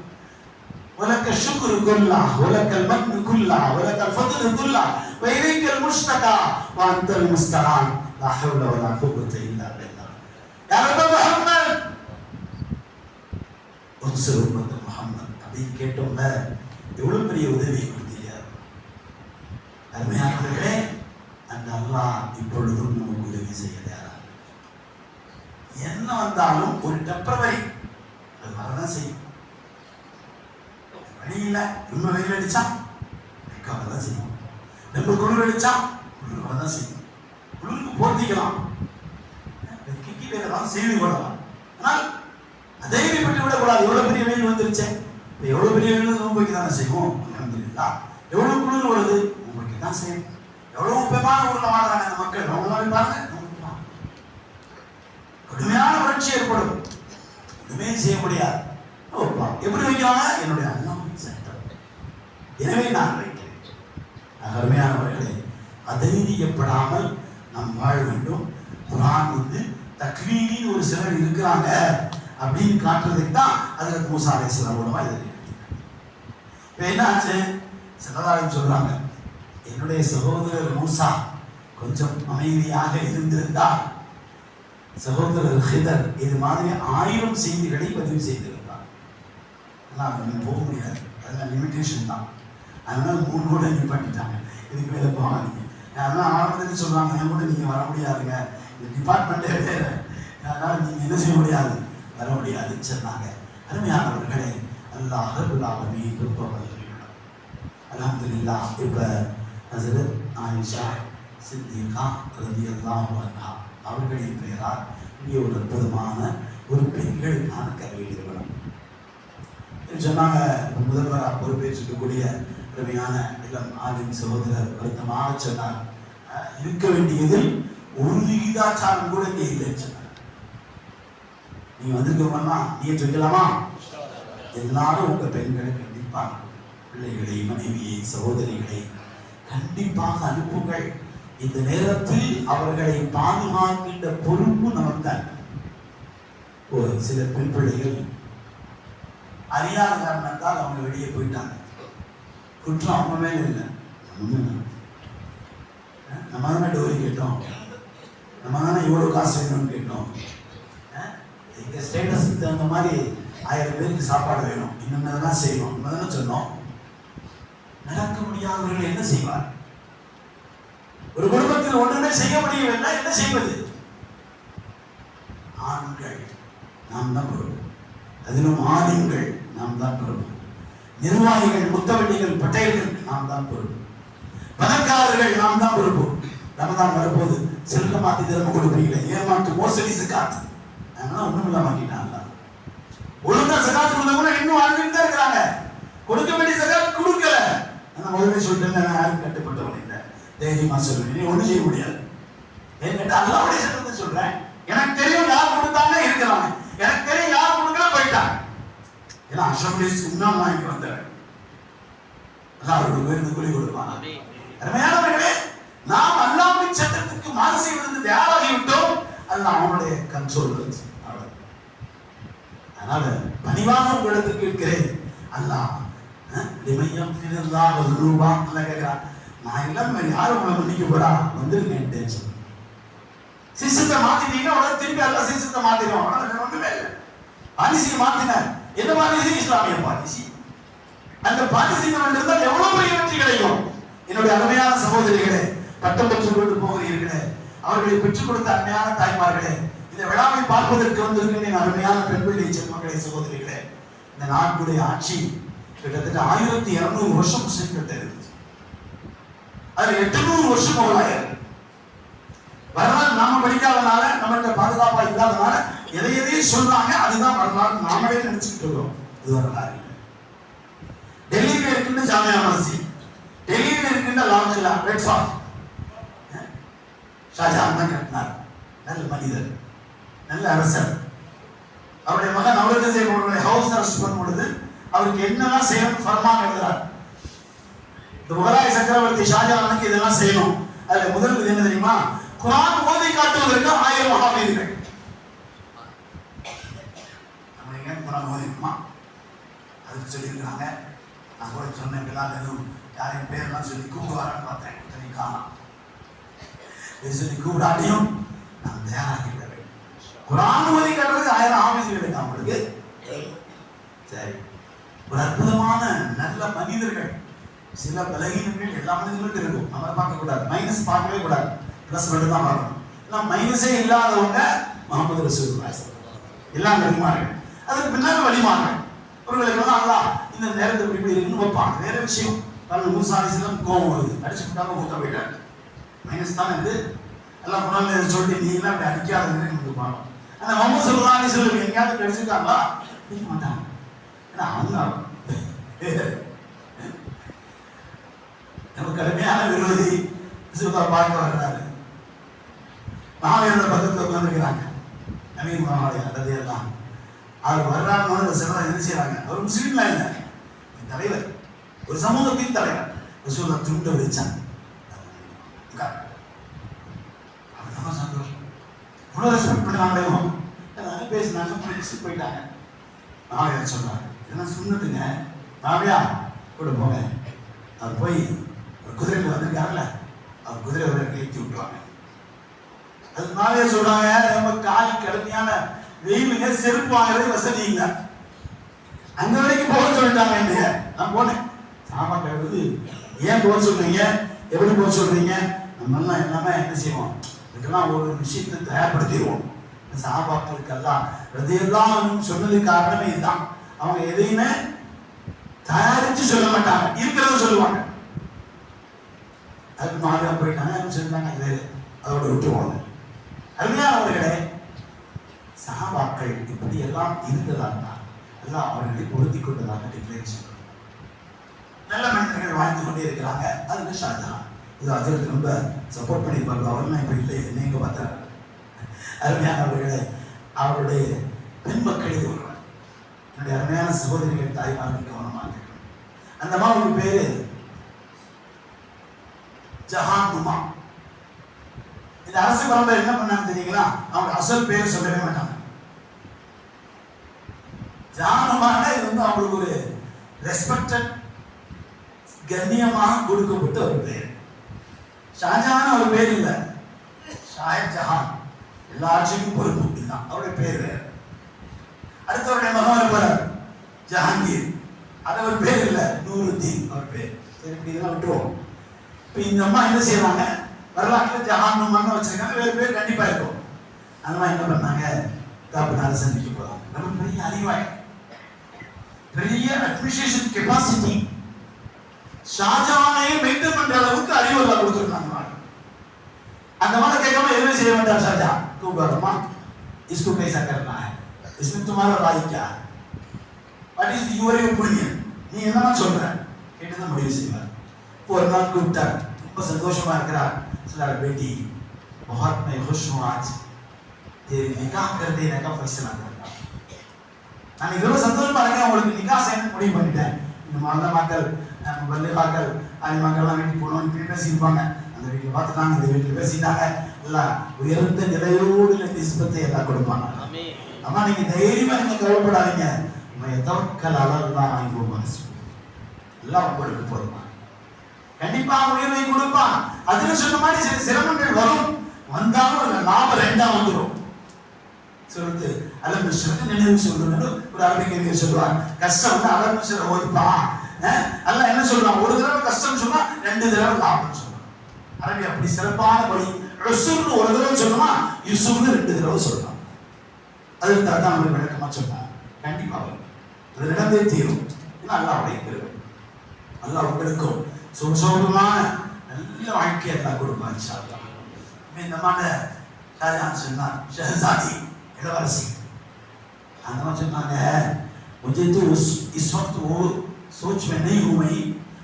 ولك الشكر كله ولك المن كله ولك الفضل كله وإليك المشتكى وأنت المستعان لا حول ولا قوة إلا بالله يا رب محمد انصر أمة محمد. அப்படின்னு கேட்டோம்ல, எவ்வளவு பெரிய உதவி கொடுத்தீங்க. அருமையானவர்களே, அந்த அல்லாஹ் இப்பொழுதும் நமக்கு உதவி செய்யறார். என்ன வந்தாலும் ஒரு டெம்பரவரி அது வரதான் செய்யும். வழி இல்லை. ரொம்ப வெயில் அடிச்சா வெக்க வரதான் செய்யும். ரொம்ப குளிர் அடிச்சா குளிர் வரதான் செய்யும். குளிருக்கு போர்த்திக்கலாம், வெக்கைக்கு வேற ஏதாவது செய்தி கொள்ளலாம். ஆனால் அதை பற்றி விடக்கூடாது. எவ்வளவு பெரிய வெயில் வந்துருச்சேன், எவ்வளவு பெரிய வெயில் நோம்புக்கு தானே செய்வோம். எவ்வளவு குளிர் வருது நோம்புக்கு தான் செய்யும். எவ்வளவு முக்கியமான ஊர்ல வாழ்றாங்க அந்த மக்கள், அவங்களாம் பாருங்க கடுமையான வறட்சி ஏற்படும், எதுவுமே செய்ய முடியாது. எப்படி வைக்கிறாங்க? என்னுடைய அண்ணன் சட்டம், எனவே நான் வைக்கிறேன். அருமையானவர்களே, அதைரியப்படாமல் நாம் வாழ வேண்டும். குர்ஆன் தக்வீனின் ஒரு சிலர் இருக்கிறாங்க அப்படின்னு காட்டுறதுக்கு தான் ஹஜ்ரத் மூசா அலைஹிஸ்ஸலாம் மூலமா இதை இப்போ என்ன ஆச்சு? சிலராலும் சொல்றாங்க, என்னுடைய சகோதரர் மூசா கொஞ்சம் அமைதியாக இருந்திருந்தால் சகோதரர் ஹிதர் இது மாதிரி 1000 செய்திகளை பதிவு செய்திருந்தார். ஆனால் போக முடியாது, அதெல்லாம் லிமிட்டேஷன் தான். அதனால 3 நிப்பாட்டிட்டாங்க. இதுக்கு மேலே போகாதீங்க. அதெல்லாம் ஆரம்பத்துக்கு சொல்றாங்க, என் கூட நீங்க வர முடியாதுங்க, இந்த டிபார்ட்மெண்ட்டே வேறு, அதனால நீங்க என்ன செய்ய முடியாது, வர முடியாதுன்னு சொன்னாங்க. அருமையானவர்களே, அல்லாஹ் ரப்பல் ஆலமீன் கிருபையுள்ளவர். அல்ஹம்துலில்லாஹ். இப்ப ஹஜ்ரத் ஆயிஷா சித்திகா ரலியல்லாஹு அன்ஹா அவர்களின் பெயரால் இங்கே ஒரு அற்புதமான ஒரு பெண்களுக்கான கல்வி நிறுவனம் சொன்னாங்க. முதல்வராக பொறுப்பேற்றிருக்கக்கூடிய அருமையான இளம் ஆலிம் சகோதரர் வருத்தமாக சொன்னார், இருக்க வேண்டியதில் ஒரு விகிதாச்சாரம் கூட இங்கே இல்லைன்னு சொன்னார். நீங்க வந்திருக்கோம்னா நீங்க சொல்லலாமா? எல்லாரும் உங்க பெண்களை கண்டிப்பாக, பிள்ளைகளை, மனைவியை, சகோதரிகளை கண்டிப்பாக அனுப்புங்கள். இந்த நேரத்தில் அவர்களை பாதுகாக்கின்ற பொறுப்பு நமக்கு. ஒரு சில பெண் பிள்ளைகள் அறியாத காரணத்தால் அவங்க வெளியே போயிட்டாங்க. குற்றம் அவங்க மேல இல்லை, நம்ம தானே டோரி கேட்டோம், நம்ம தானே இவ்வளவு காசு வேணும்னு கேட்டோம். எங்க ஸ்டேட்டஸுக்கு தகுந்த மாதிரி 1000 பேருக்கு சாப்பாடு வேணும், இன்னும் செய்யணும், நம்ம தானே சொன்னோம். நடக்க முடியாதவர்கள் என்ன செய்வார்? ஒரு குடும்பத்தில் ஒன்றுமே செய்ய முடியவில்லை, என்ன செய்வது? ஆண்கள் நாம் தான் பொறுப்பு, அதிலும் ஆண்கள் நாம் தான் பொறுப்பு, நிர்வாகிகள், முத்தவள்ளிகள், பட்டையர்கள் நாம் தான் பொறுப்பு, பணக்காரர்கள் நாம் தான் பொறுப்பு. ரமதான் வரப்போது செல்ல மாத்தி தர்மம் கொடுப்பீங்களே, ஏமாற்று மோசடி சகாத்து, அதனால ஒண்ணும் இல்லாம மாட்டிட்டாங்க. ஒழுங்கா சகாத்து கொடுத்தவங்க இன்னும் வாழ்ந்துட்டு தான் இருக்கிறாங்க. கொடுக்க வேண்டிய சகாத்து கொடுக்கல. நான் முதல்ல சொல்லிட்டேன், நான் யாரும் கட்டுப்பட்டவன் இல்லை, தைரியமா சொல்றேன், நீ ஒண்ணும் செய்ய முடியாது. என்கிட்ட அல்லாஹ்வுடைய சட்டத்தை சொல்றேன். எனக்கு தெரியும் யார் கொடுத்தாங்க இருக்கிறாங்க, எனக்கு தெரியும் யார் கொடுக்கல போயிட்டாங்க. ஏன்னா அஷ்ரஃபுல் சுன்னான் நான் இங்க வந்தேன், அல்லாஹ் ஒரு பேருக்கு கூலி கொடுப்பான். அருமையானவர்களே, நாம் அல்லாஹ்வின் சட்டத்துக்கு மாறு செய்வதற்கு தயாராகி விட்டோம். அல்லாஹ் அவனுடைய கண்ட்ரோல். அதனால பணிவாக உங்களிடத்தில் கேட்கிறேன், அல்லாஹ் லிமையம் ஃபிரல்லாஹு ரூபா அல்ல கேக்குறான். நான் எல்லாம் யாரும் உங்களை மன்னிக்க போறா வந்துருக்கேன். சிஸ்டத்தை மாத்திட்டீங்கன்னா உடனே திருப்பி எல்லாம் சிஸ்டத்தை மாத்திடுவோம். ஒண்ணுமே இல்லை. பாலிசியை மாத்தினார். என்ன பாலிசி? இஸ்லாமிய பாலிசி. அந்த பாலிசி இருந்தால் எவ்வளவு பெரிய வெற்றி கிடைக்கும். என்னுடைய அருமையான சகோதரிகளே, பட்டம் பெற்றுக் கொண்டு போகிறீர்களே, அவர்களை பெற்றுக் கொடுத்த அருமையான தாய்மார்களே, இந்த விழாவை பார்ப்பதற்கு வந்திருக்கின்ற அருமையான பெண் பிள்ளை செல்வங்களே, சகோதரிகளே, இந்த நாட்டுடைய ஆட்சி கிட்டத்தட்ட 1200 வருஷம் முஸ்லிம்கிட்ட இருந்துச்சு. அதுல 800 வருஷம் மௌலாயர். வரலாறு நாம படிக்காதனால, நம்மகிட்ட பாதுகாப்பா இல்லாதனால எதையும் சொல்றாங்க, அதுதான் வரலாறு நாமளே நினைச்சுட்டு இருக்கோம். இது வரலாறு இல்லை. டெல்லியில இருக்கின்ற ஜாமியா மஸ்ஜித், டெல்லியில இருக்கின்ற லால் கிலா, ரெட் ஃபார்ட், ஷாஜஹான் தான் கட்டினார். நல்ல மனிதர், நல்ல அரசர். அவருடைய மகன் அவுரங்கசீப் ஹவுஸ் அரெஸ்ட் பண்ணும் பொழுது அவருக்கு என்னெல்லாம் செய்யணும் ஃபர்மான் எழுதுறார். இந்த முகலாய சக்கரவர்த்தி ஷாஜஹானுக்கு இதெல்லாம் செய்யணும். அதுல முதல் என்ன தெரியுமா? குர்ஆன் ஓதி காட்டுவதற்கு 1000 மஹாவீர்கள். நம்ம எங்க குர்ஆன் ஓதிக்குமா அதுக்கு சொல்லியிருக்காங்க. நான் கூட சொன்னேன், பிள்ளாலும் யாரையும் பேர்லாம் சொல்லி கூப்பிடுவாரான்னு பார்த்தேன், சரி காணாம். சொல்லி கூப்பிடாட்டியும் நான் தயாராகி விட வேண்டும். குர்ஆன் ஓதி காட்டுறதுக்கு 1000 ஆபீஸ்கள் இருக்கு அவங்களுக்கு. சரி, ஒரு அற்புதமான நல்ல மனிதர்கள். சில பலகீனங்கள் எல்லா மனிதர்களுக்கும் இருக்கும், நம்ம பார்க்க கூடாது. மைனஸ் பார்க்கவே கூடாது, பிளஸ் மட்டும் தான் பார்க்கணும். மைனஸே இல்லாதவங்க முகமது ரசூலுல்லாஹி எல்லாம் நபிமார்கள். அதுக்கு பின்னால வழிமார்கள். அவர்களுக்கு அல்லாஹ் இந்த நேரத்தை இப்படி இருக்குன்னு வைப்பாங்க. வேற விஷயம். மூசா அலைஹிஸ்ஸலாம் கோபம் வருது, அடிச்சு விட்டாங்க, மூத்த போயிட்டாங்க. மைனஸ் தான் இது. எல்லாம் குரான்ல சொல்லிட்டு நீ எல்லாம் அப்படி அடிக்காதுன்னு கொடுப்பாங்க. ஆனா முகமது ஸல்லல்லாஹு அலைஹி வஸல்லம் எங்கேயாவது அடிச்சிருக்காங்களா? அடிக்க மாட்டாங்க. ஏன்னா அவங்க நம்ம கடுமையான விரோதி. பார்க்க வர்றாரு, மாவியோட பக்கத்தில் உட்காந்துருக்கிறாங்க. அமீர் மாவியா அதெல்லாம் அவர் வர்றாருன்னு சிலர் என்ன செய்யறாங்க? அவர் முஸ்லீம்லாம் இல்லை, தலைவர், ஒரு சமூகத்தின் தலைவர். ரசூலுல்லாஹ் துண்டை வச்சாங்க. அவர்தான் சந்தோஷம். இவ்வளோ ரெஸ்பெக்ட் பண்ணுவாங்களோ எல்லாரும் பேசினாங்க, பிடிச்சு போயிட்டாங்க. மாவியா சொன்னாங்க, இதெல்லாம் சுண்ணத்துங்க, மாவியா கூட போங்க. அவர் போய் ஒரு குதிரையில் வந்திருக்காருல்ல, அவர் குதிரை வரை ஏற்றி விட்டுருவாங்க. அது மாவியா சொல்றாங்க, ரொம்ப கால் கடுமையான வெயிலுங்க, செருப்பு வாங்குறது வசதி இல்லை, அங்க வரைக்கும் போக சொல்லிட்டாங்க. என்னைய நான் போனேன். சாமா கழுவுது, ஏன் போக சொல்றீங்க, எப்படி போக சொல்றீங்க? நம்ம எல்லாம் எல்லாமே என்ன செய்வோம், இதுக்கெல்லாம் ஒரு விஷயத்தை தயார்படுத்திடுவோம். சாபாக்களுக்கெல்லாம் ரலியல்லாஹு சொன்னது காரணமே இதுதான். அவங்க எதையுமே தயாரிச்சு சொல்ல மாட்டாங்க, இருக்கிறத சொல்லுவாங்க. அதுக்கு மாவியா போயிட்டாங்க, சொல்லிட்டாங்க, இது அதோட விட்டுருவாங்க. அருமையானவர்களே, சஹாபாக்கள் இப்படி எல்லாம் இருந்ததாக எல்லாம் அவர்களை பொருத்தி கொண்டதாக டிக்ளரேஷன். நல்ல மனிதர்கள் வாழ்ந்து கொண்டே இருக்கிறாங்க. அதுக்கு ஷாஜஹான் இது அதற்கு ரொம்ப சப்போர்ட் பண்ணியிருப்பாங்க. அவரெல்லாம் இப்ப இல்லை, நீங்க பார்த்தாரு. அருமையானவர்களே, அவருடைய பெண் மக்கள் இது வருவார். என்னுடைய அருமையான சகோதரிகள் தாய்மார்கள் கவனமாக இருக்கணும். அந்த அம்மாவுக்கு பேரு ஜஹானுமா. இந்த அரசு பரம்பரை என்ன பண்ணாங்க தெரியுங்களா? அவங்க அசல் பேர் சொல்லவே மாட்டாங்க. ஜஹானுமான இது வந்து அவங்களுக்கு ஒரு ரெஸ்பெக்டட், கண்ணியமாக கொடுக்கப்பட்ட ஒரு பேர். ஷாஜஹான் அவர் பேர் இல்லை, ஷாயத் ஜஹான், எல்லா ஆட்சிக்கும் பொறுப்பு தான் அவருடைய பேர். அடுத்தவருடைய மகன் இருப்பார் ஜஹாங்கீர், அது ஒரு பேர் இல்லை, நூருத்தீன் அவர் பேர். சரி, இப்படி இதெல்லாம் விட்டுருவோம். இப்போ இந்த அம்மா என்ன செய்வாங்க, வரலாற்றில் ஜஹானுமான்னு வச்சிருக்காங்க, வேறு பேர் கண்டிப்பா இருக்கும். அந்த மாதிரி என்ன பண்ணாங்க, காப்பினால சந்திக்க போறாங்க. நம்ம பெரிய அறிவாய், பெரிய அட்மினிஸ்ட்ரேஷன் கெப்பாசிட்டி, ஷாஜஹானை மெயின்டைன் பண்ற அளவுக்கு அறிவு எல்லாம் கொடுத்துருக்காங்க. அந்த மாதிரி கேட்காம எதுவுமே செய்ய வேண்டாம். ஷாஜஹான் கூப்பிடுறோமா, इसको कैसा करना है, इसमें तुम्हारा राय क्या है, what is your opinion, நீ என்னமா சொல்ற கேட்டுதான் முடிவு செய்வார். ஒரு நாள் கூப்பிட்டார், ரொம்ப சந்தோஷமா இருக்கிறார். சொன்னார், बेटी बहुत मैं खुश हूं आज तेरी निकाह कर देने का फैसला करना. நான் இவ்வளவு சந்தோஷமா இருக்கேன், உங்களுக்கு நிக்காஹ் செய்ய முடிவு பண்ணிட்டேன். இந்த மாதா மக்கள் பள்ளிவாக்கள் அலிமாக்கள்லாம் வீட்டுக்கு போனோம் பேசியிருப்பாங்க. அந்த வீட்டில் பார்த்துட்டாங்க, இந்த வீட்டில் பேசிட்டாங்க. எல்லாம் உயர்ந்த நிலையோடு நிஸ்பத்தை எல்லாம் கொடுப்பாங்க. அம்மா நீங்க தைரியமா நீங்க கவலைப்படாதீங்க, தவக்கல் அலல்லாஹ் வாங்கிக்கோங்க, எல்லாம் உங்களுக்கு போதுமா, கண்டிப்பா உயர்வை கொடுப்பான். அதுல சொன்ன மாதிரி சில சிரமங்கள் வரும், வந்தாலும் லாபம் ரெண்டா வந்துடும். சொல்லுது அலமிஸ்வரத்தை நினைவு சொல்லணும்னு ஒரு அரபிக்கறிஞர் சொல்லுவார். கஷ்டம் வந்து அலமிஸ்வர ஓதுப்பா. அல்லாஹ் என்ன சொல்றான், ஒரு தடவை கஷ்டம் சொன்னா 2 தடவை லாபம் சொல்றான். அரபி அப்படி சிறப்பான வழி. ரசூல் ஒரு தடவை சொன்னா யூசுப்னு 2 தடவை சொல்றான். அதுக்கு தான் நம்ம விளக்கமா சொன்னாங்க. கண்டிப்பா வரும், அது நடந்தே தீரும். ஏன்னா அல்லாஹ்வுடைய கிருபை. அல்லாஹ் உங்களுக்கும் சுகசோகமான நல்ல வாழ்க்கையை எல்லாம் கொடுப்பான் இன்ஷா அல்லாஹ். இந்த மாதிரி ஷாஜஹான் சொன்னார், ஷஹசாதி இளவரசி அந்த மாதிரி சொன்னாங்க, मुझे तो इस वक्त वो सोच में नहीं हूं,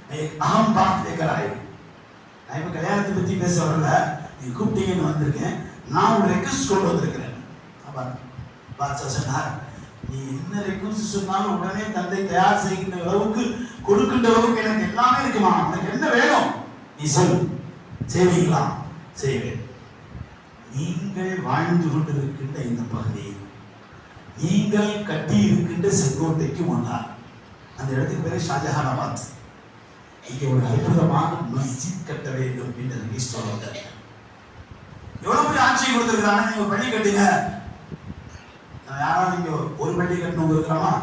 मैं एक अहम बात लेकर आई. நான் இப்ப கல்யாணத்தை பத்தி பேச வரல, நீ கூப்பிட்டீங்கன்னு வந்திருக்கேன், நான் ஒரு ரெக்வெஸ்ட் கொண்டு வந்திருக்கிறேன். பாட்ஷா சொன்னார், நீ என்ன ரெக்வெஸ்ட் சொன்னாலும் உடனே தந்தை தயார் செய்கின்ற அளவுக்கு கொடுக்கின்ற அளவுக்கு எனக்கு எல்லாமே இருக்குமா, உனக்கு என்ன வேணும் நீ சொல், செய்வீங்களா? செய்வேன். நீங்கள் வாழ்ந்து கொண்டிருக்கின்ற இந்த பகுதி, நீங்கள் கட்டி இருக்கின்ற செங்கோட்டைக்கு முன்னால், அந்த இடத்துக்கு பேரு ஷாஜஹானாபாத், இங்கே ஒரு அற்புதமான மஸ்ஜித் கட்ட வேண்டும் என்று சொல்லுவாங்க. எவ்வளவு பெரிய ஆட்சியை கொடுத்திருக்கிறாங்க. நீங்க பள்ளி கட்டுங்க, யாராவது நீங்க ஒரு பள்ளி கட்டணும் இருக்கிறாமா,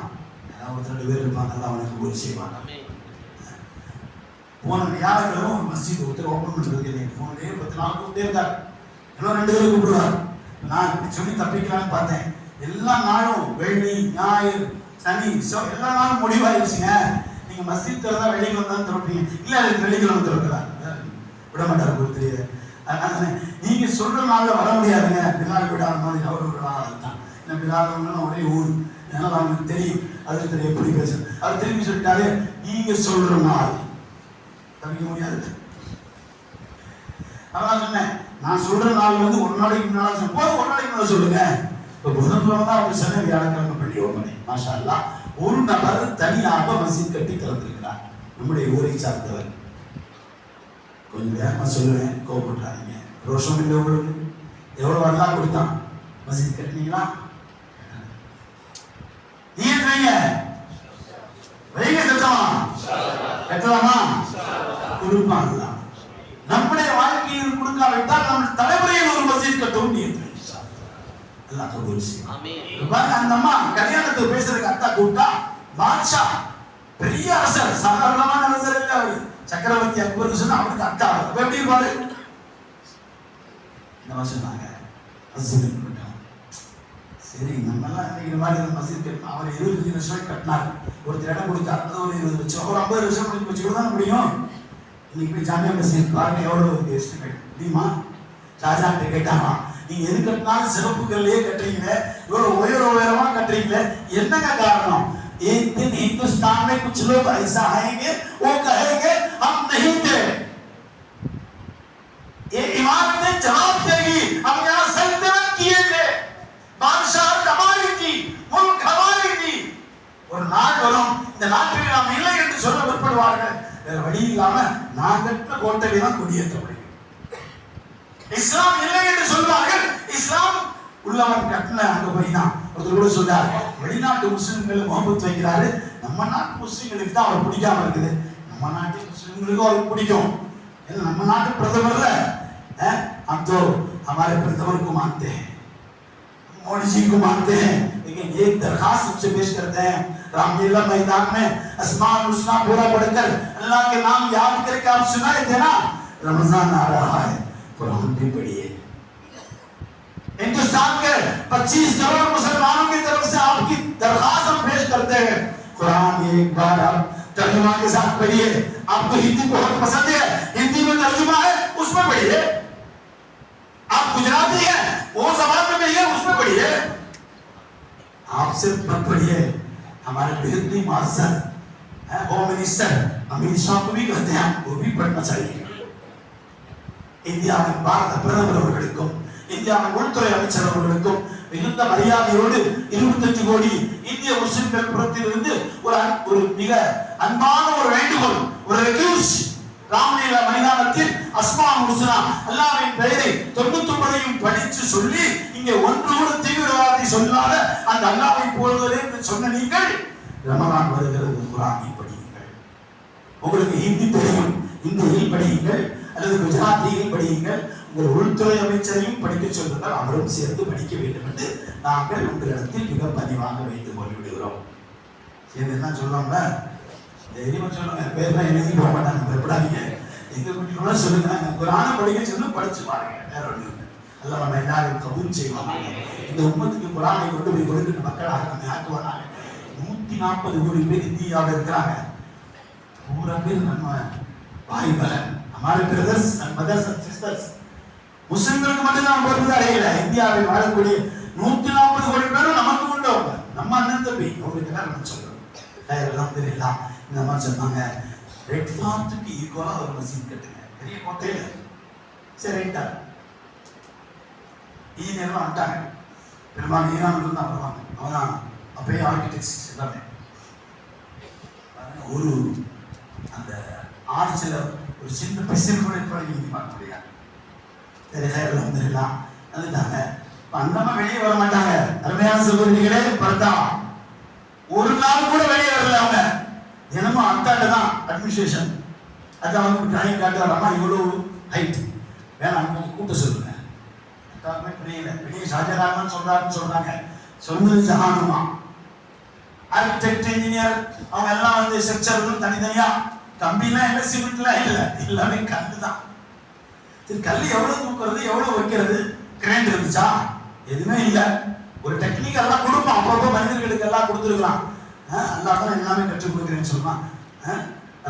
யாராவது 2 பேர் இருப்பாங்க, அவனுக்கு ஒரு செய்வாங்க. போன வியாழக்கிழமை ஒரு மஸ்ஜித் ஒருத்தர் ஓப்பன் பண்றதுக்கு போனே 10 நாள் கூப்பிட்டே இருக்கார். இன்னும் 2 பேர் கூப்பிடுவார். நான் இப்படி சொல்லி தப்பிக்கலான்னு பார்த்தேன். எல்லா நாளும் வெள்ளி, ஞாயிறு, சனி, எல்லா நாளும் முடிவாயிருச்சுங்க. நீங்க மஸ்ஜித் திறந்தா வெள்ளிக்கிழமை தான் திறப்பீங்க. இல்ல அதுக்கு வெள்ளிக்கிழமை திறக்கலாம் விட மாட்டாரு ஒரு தெரியுது. அதனால நீங்க சொல்ற நாள்ல வர முடியாதுங்க. பிலால் விடாத மாதிரி அவர் ஒரு ஆள் தான். பிலால் ஒரே ஊர், அதனால அவங்களுக்கு தெரியும் அது தெரியும் எப்படி பேச. அவர் திரும்பி சொல்லிட்டாரு, நீங்க சொல்ற நாள் தவிக்க முடியாது. அதான் சொன்னேன், நான் சொல்ற நாள் வந்து ஒரு நாளைக்கு முன்னாடி ஒரு நாளைக்கு முன்னாடி சொல்லுங்க. இப்போ புதன்கிழமை தான் அவர் சொன்ன வியாழக்கிழமை பள்ளி ஓப்பனை. மாஷா அல்லாஹ், ஒரு நபர் தனியாக மஸ்ஜித் கட்டி திறந்திருக்கிறார், நம்முடைய ஊரை சார்ந்தவர். கொஞ்சம் வேகமா சொல்லுவேன், கோபப்பட்டாதீங்க. ரோஷம் இல்லை உங்களுக்கு? எவ்வளவு வரலாம் கொடுத்தான்? மஸ்ஜித் கட்டினீங்களா? நீங்க வைங்க சத்தமா கட்டலாமா? கொடுப்பாங்களா? நம்முடைய வாழ்க்கையில் கொடுக்காவிட்டால் நம்ம தலைமுறையில் ஒரு மஸ்ஜித் கட்டவும் நீங்க அல்லாஹ் கபூல் செய்யும். அந்த அம்மா கல்யாணத்துக்கு பேசுறதுக்கு அத்தா கூப்பிட்டா, பாட்ஷா பெரிய அரசர், சாதாரணமான அரசர் இல்லை அவரு, சக்கரவர்த்தி அக்பருக்கு சொன்னா அவருக்கு அத்தா. எப்படி இருப்பாரு? என்ன சொன்னாங்க, மஸ்ஜித் கட்டணும். சரி, நம்ம எல்லாம் இந்த மாதிரி மஸ்ஜித் கட்டணும். அவர் 20 லட்சம் கட்டினார். ஒருத்தர் இடம் கொடுத்தார், அது ஒரு 20 லட்சம், ஒரு 50 லட்சம் முடிஞ்சு வச்சு தான் முடியும். இன்னைக்கு போய் ஜாமியா மஸ்ஜித் பாருங்க எவ்வளவு எஸ்டிமேட் தெரியுமா? ஷாஜான் கேட்டாமா, நீங்க எது கட்டினாலும் சிறப்புகள்லயே கட்டுறீங்களே, இவ்வளவு உயரமா கட்டுறீங்களே, என்னங்க காரணம்? एक दिन हिंदुस्तान में कुछ लोग ऐसा आएंगे, वो कहेंगे हम नहीं थे, ये इमारतें जवाब देगी, हम यहाँ सल्तनत किए थे, बादशाह हमारी थी, मुल्क हमारी थी. ஒரு நாள் வரும், இந்த நாட்டில் நாம் இல்லை என்று சொல்ல விரும்புவார்கள். வேற வழி இல்லாம நான் கட்டின கோட்டையில தான் குடியேற்ற முடியும். இஸ்லாம் இல்லை என்று சொல்வார்கள். இஸ்லாம் உள்ளவன் கட்டின அங்க போய் தான். ஒருத்தர் கூட சொல்றாரு, வெளிநாட்டு முஸ்லிம்கள் முகப்பத் வைக்கிறாரு, நம்ம நாட்டு முஸ்லிம்களுக்கு தான் அவர் பிடிக்காம இருக்குது. நம்ம நாட்டு முஸ்லிம்களுக்கும் அவருக்கு பிடிக்கும். நம்ம நாட்டு பிரதமர்ல हम तो हमारे प्रधान को मानते हैं, मोदी जी को मानते हैं, लेकिन एक दरखास्त सबसे पेश करते हैं, रामलीला मैदान में अस्माउल हुस्ना पूरा पढ़कर अल्लाह के नाम याद करके आप सुनाए थे ना, रमजान आ रहा है, कुरान भी पढ़िए. हिंदुस्तान के 25 करोड़ मुसलमानों की तरफ से आपकी दरखास्त हम पेश करते हैं, कुरान एक बार आप तर्जुमा के साथ पढ़िए. आपको हिंदी बहुत पसंद है, हिंदी में तर्जुमा है, उसमें पढ़िए. आप गुजराती हैं, वो जबान में पढ़िए, उसमें पढ़िए. आप सिर्फ मत पढ़िए. हमारे बेहतरीन मुअज्जर होम मिनिस्टर अमित शाह को भी कहते हैं, वो भी पढ़ना चाहिए. இந்தியாவின் பாரத பிரதமர் அவர்களுக்கும் இந்தியாவின் உள்துறை அமைச்சர் அவர்களுக்கும் மிகுந்த மரியாதையோடு 25 கோடி இந்திய முஸ்லிம்கள் புறத்திலிருந்து ஒரு மிக அன்பான ஒரு வேண்டுகோள், ஒரு ரெக்யூஸ். ராமலீலா மைதானத்தில் அஸ்மாஉல் ஹுஸ்னா அல்லாஹ்வின் பெயரை 99ஐயும் படித்து சொல்லி, இங்கே ஒன்று கூட தீவிரவாதி சொல்லாத அந்த அல்லாஹ்வை புகழ்வதே என்று சொன்ன நீங்கள், ரமலான் வருகிறது, குர்ஆனை படியுங்கள். உங்களுக்கு ஹிந்தி தெரியும், ஹிந்தியில் படியுங்கள் அல்லது குஜராத்தியில் படியுங்கள். உங்கள் உள்துறை அமைச்சரையும் படிக்க சொல்லுங்கள், அவரும் சேர்ந்து படிக்க வேண்டும் என்று நாங்கள் உங்களிடத்தில் மிக பணிவாக வைத்துக் கொண்டு விடுகிறோம். என்ன சொல்லலாம்ல, தைரியமா சொல்லுங்க, பேர்லாம் எழுதி போக மாட்டாங்க, பயப்படாதீங்க. எங்க குட்டிகளோட சொல்லுங்க, குர்ஆனை படிக்க சொல்லி படிச்சு பாருங்க, வேற ஒண்ணு இல்லை. அல்லாஹ் நம்ம எல்லாரும் கபூல் செய்வாங்க. இந்த உம்மத்துக்கு குர்ஆனை கொண்டு போய் கொடுக்கிற மக்களாக நம்ம ஆக்குவாங்க. 140 கோடி பேர் இந்தியாவில் இருக்கிறாங்க. பூரா பேர் நம்ம பாய் பலன், हमारे brothers and mothers and sisters. முஸ்லிம்களுக்கு மட்டும் தான் பொறுப்பு அடையல. இந்தியாவில் வாழக்கூடிய 140 கோடி பேரும் நமக்கு கொண்டவங்க, நம்ம அண்ணன் தம்பி. உங்களுக்கு எல்லாம் நம்ம சொல்றோம், அல்ஹம்துலில்லாஹ். இந்த மாதிரி சொன்னாங்க, ரெட் ஃபார்ட்டுக்கு ஈக்குவலா ஒரு மஸ்ஜித் கட்டுங்க, பெரிய கோட்டையில. சரி ரைட்டா, இன்ஜினியர்லாம் வந்துட்டாங்க, பெரும்பாலும் ஈரான்ல தான் வருவாங்க. அவன் அப்பயே ஆர்கிடெக்ட்ஸ் எல்லாமே ஒரு அந்த ஆர்ச்சில் ஒரு சின்ன பிசில் கூட நீங்க பார்க்க முடியாது. அல்ஹம்துலில்லாஹ் வந்துட்டாங்க. அந்தமா வெளியே வர மாட்டாங்க. அருமையான சகோதரிகளே, பர்தா ஒரு நாள் கூட வெளியே வரல. அவங்க தினமும் அத்தாட்ட தான் அட்மினிஸ்ட்ரேஷன். அதான் வந்து டிராயிங் காட்டுறாமா, இவ்வளவு ஹைட் வேணாம், கூட்ட சொல்லுங்க. அத்தாவுமே புரியல, வெளியே ஷாஜகான் சொல்றாங்க, சொன்னது ஜஹானுமா. ஆர்கிடெக்ட், இன்ஜினியர் அவங்க எல்லாம் வந்து ஸ்ட்ரக்சர் தனித்தனியா, கம்பிலாம் இல்லை, சிமெண்ட்லாம் இல்லை, எல்லாமே கல்லு தான். சரி, கல் எவ்வளவு தூக்குறது, எவ்வளவு வைக்கிறது? கிரேன் இருந்துச்சா? எதுவுமே இல்லை. ஒரு டெக்னிக் எல்லாம் கொடுப்பான், அப்பப்போ மனிதர்களுக்கு எல்லாம் கொடுத்துருக்கலாம். அல்லாஹ் தான் எல்லாமே கற்றுக் கொடுக்குறேன்னு சொல்லுவான்.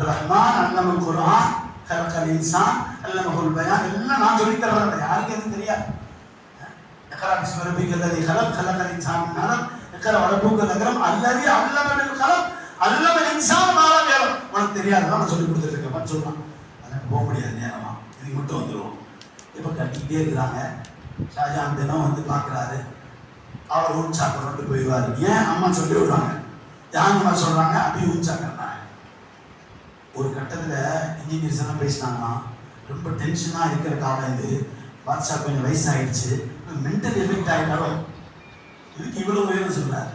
ரஹ்மான் அல்லமல் குர்ஆன் கலக்கல் இன்சான் அல்லமஹுல் பயான், எல்லாம் நான் சொல்லி தரேன், யாருக்கு எதுவும் தெரியாது. இக்ரா பிஸ்மி ரப்பிக்கல் லதீ கலக் கலக்கல் இன்சான் மின் அலக் இக்ரா வரப்புக்கல் அக்ரம் அல்லதீ அல்லம பில் கலம் அல்லமல் இன்சான் மா லம் யஅலம். உனக்கு தெரியாதுதான் நான் சொல்லி கொடுத்துட்டு இருக்கேன் சொல்றான். அதுக்கு போக முடியாது நேரமா, இதுக்கு மட்டும் வந்துடுவோம். இப்போ கட்டிக்கிட்டே இருக்கிறாங்க. ஷாஜான் தினம் வந்து பார்க்குறாரு. அவர் ஊன்சா கொண்டு போயிடுவார். ஏன் அம்மா சொல்லி விடுறாங்க, யாருமா சொல்றாங்க, அப்படி ஊன்சா கட்டினாங்க. ஒரு கட்டத்தில் இன்ஜினியர்ஸ் எல்லாம் பேசினாங்கன்னா, ரொம்ப டென்ஷனாக இருக்கிற காலம் இது, பாட்ஷா கொஞ்சம் வயசாகிடுச்சு, மென்டல் எஃபெக்ட் ஆகிட்டாலும் இதுக்கு இவ்வளோ உயர்வு சொல்றாரு.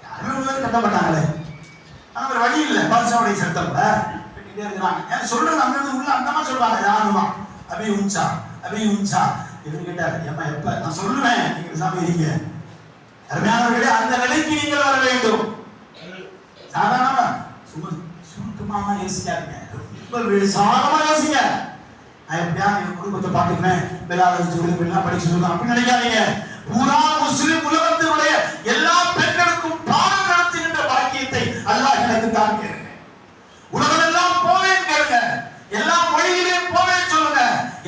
யாருமே உயர்வு கட்ட மாட்டாங்களே, ஆனால் ஒரு வழி இல்லை, பாட்ஷாவுடைய சட்டம்ல கட்டிக்கிட்டே இருக்கிறாங்க. ஏன்னா சொல்றது அந்த உள்ள அந்தமா சொல்றாங்க, யாருமா அபி ஊன்சா அபி ஊன்சா. இவரு கேட்டார், ஏமா எப்ப நான் சொல்லுவேன், நீங்க சாமி இருங்க. அருமையானவர்களே, அந்த நிலைக்கு நீங்கள் வர வேண்டும். சாதாரணமா சும்மா சுருக்கமாக யோசிக்காதீங்க, ரொம்ப விசாலமா யோசிங்க. நான் எப்படியா என் குடும்பத்தை பார்த்துக்குவேன், வேளாண் சொல்லுங்க படிக்க சொல்லுங்க அப்படின்னு நினைக்காதீங்க. பூரா முஸ்லிம் உலகத்தினுடைய எல்லா பெண்களுக்கும் பாடம் நடத்துகின்ற பாக்கியத்தை அல்லாஹ் எனக்கு தான் கேளுங்க. உலகம் எல்லாம் போவேன் கேளுங்க, எல்லா மொழியிலையும் போவேன் சொல்லுங்க,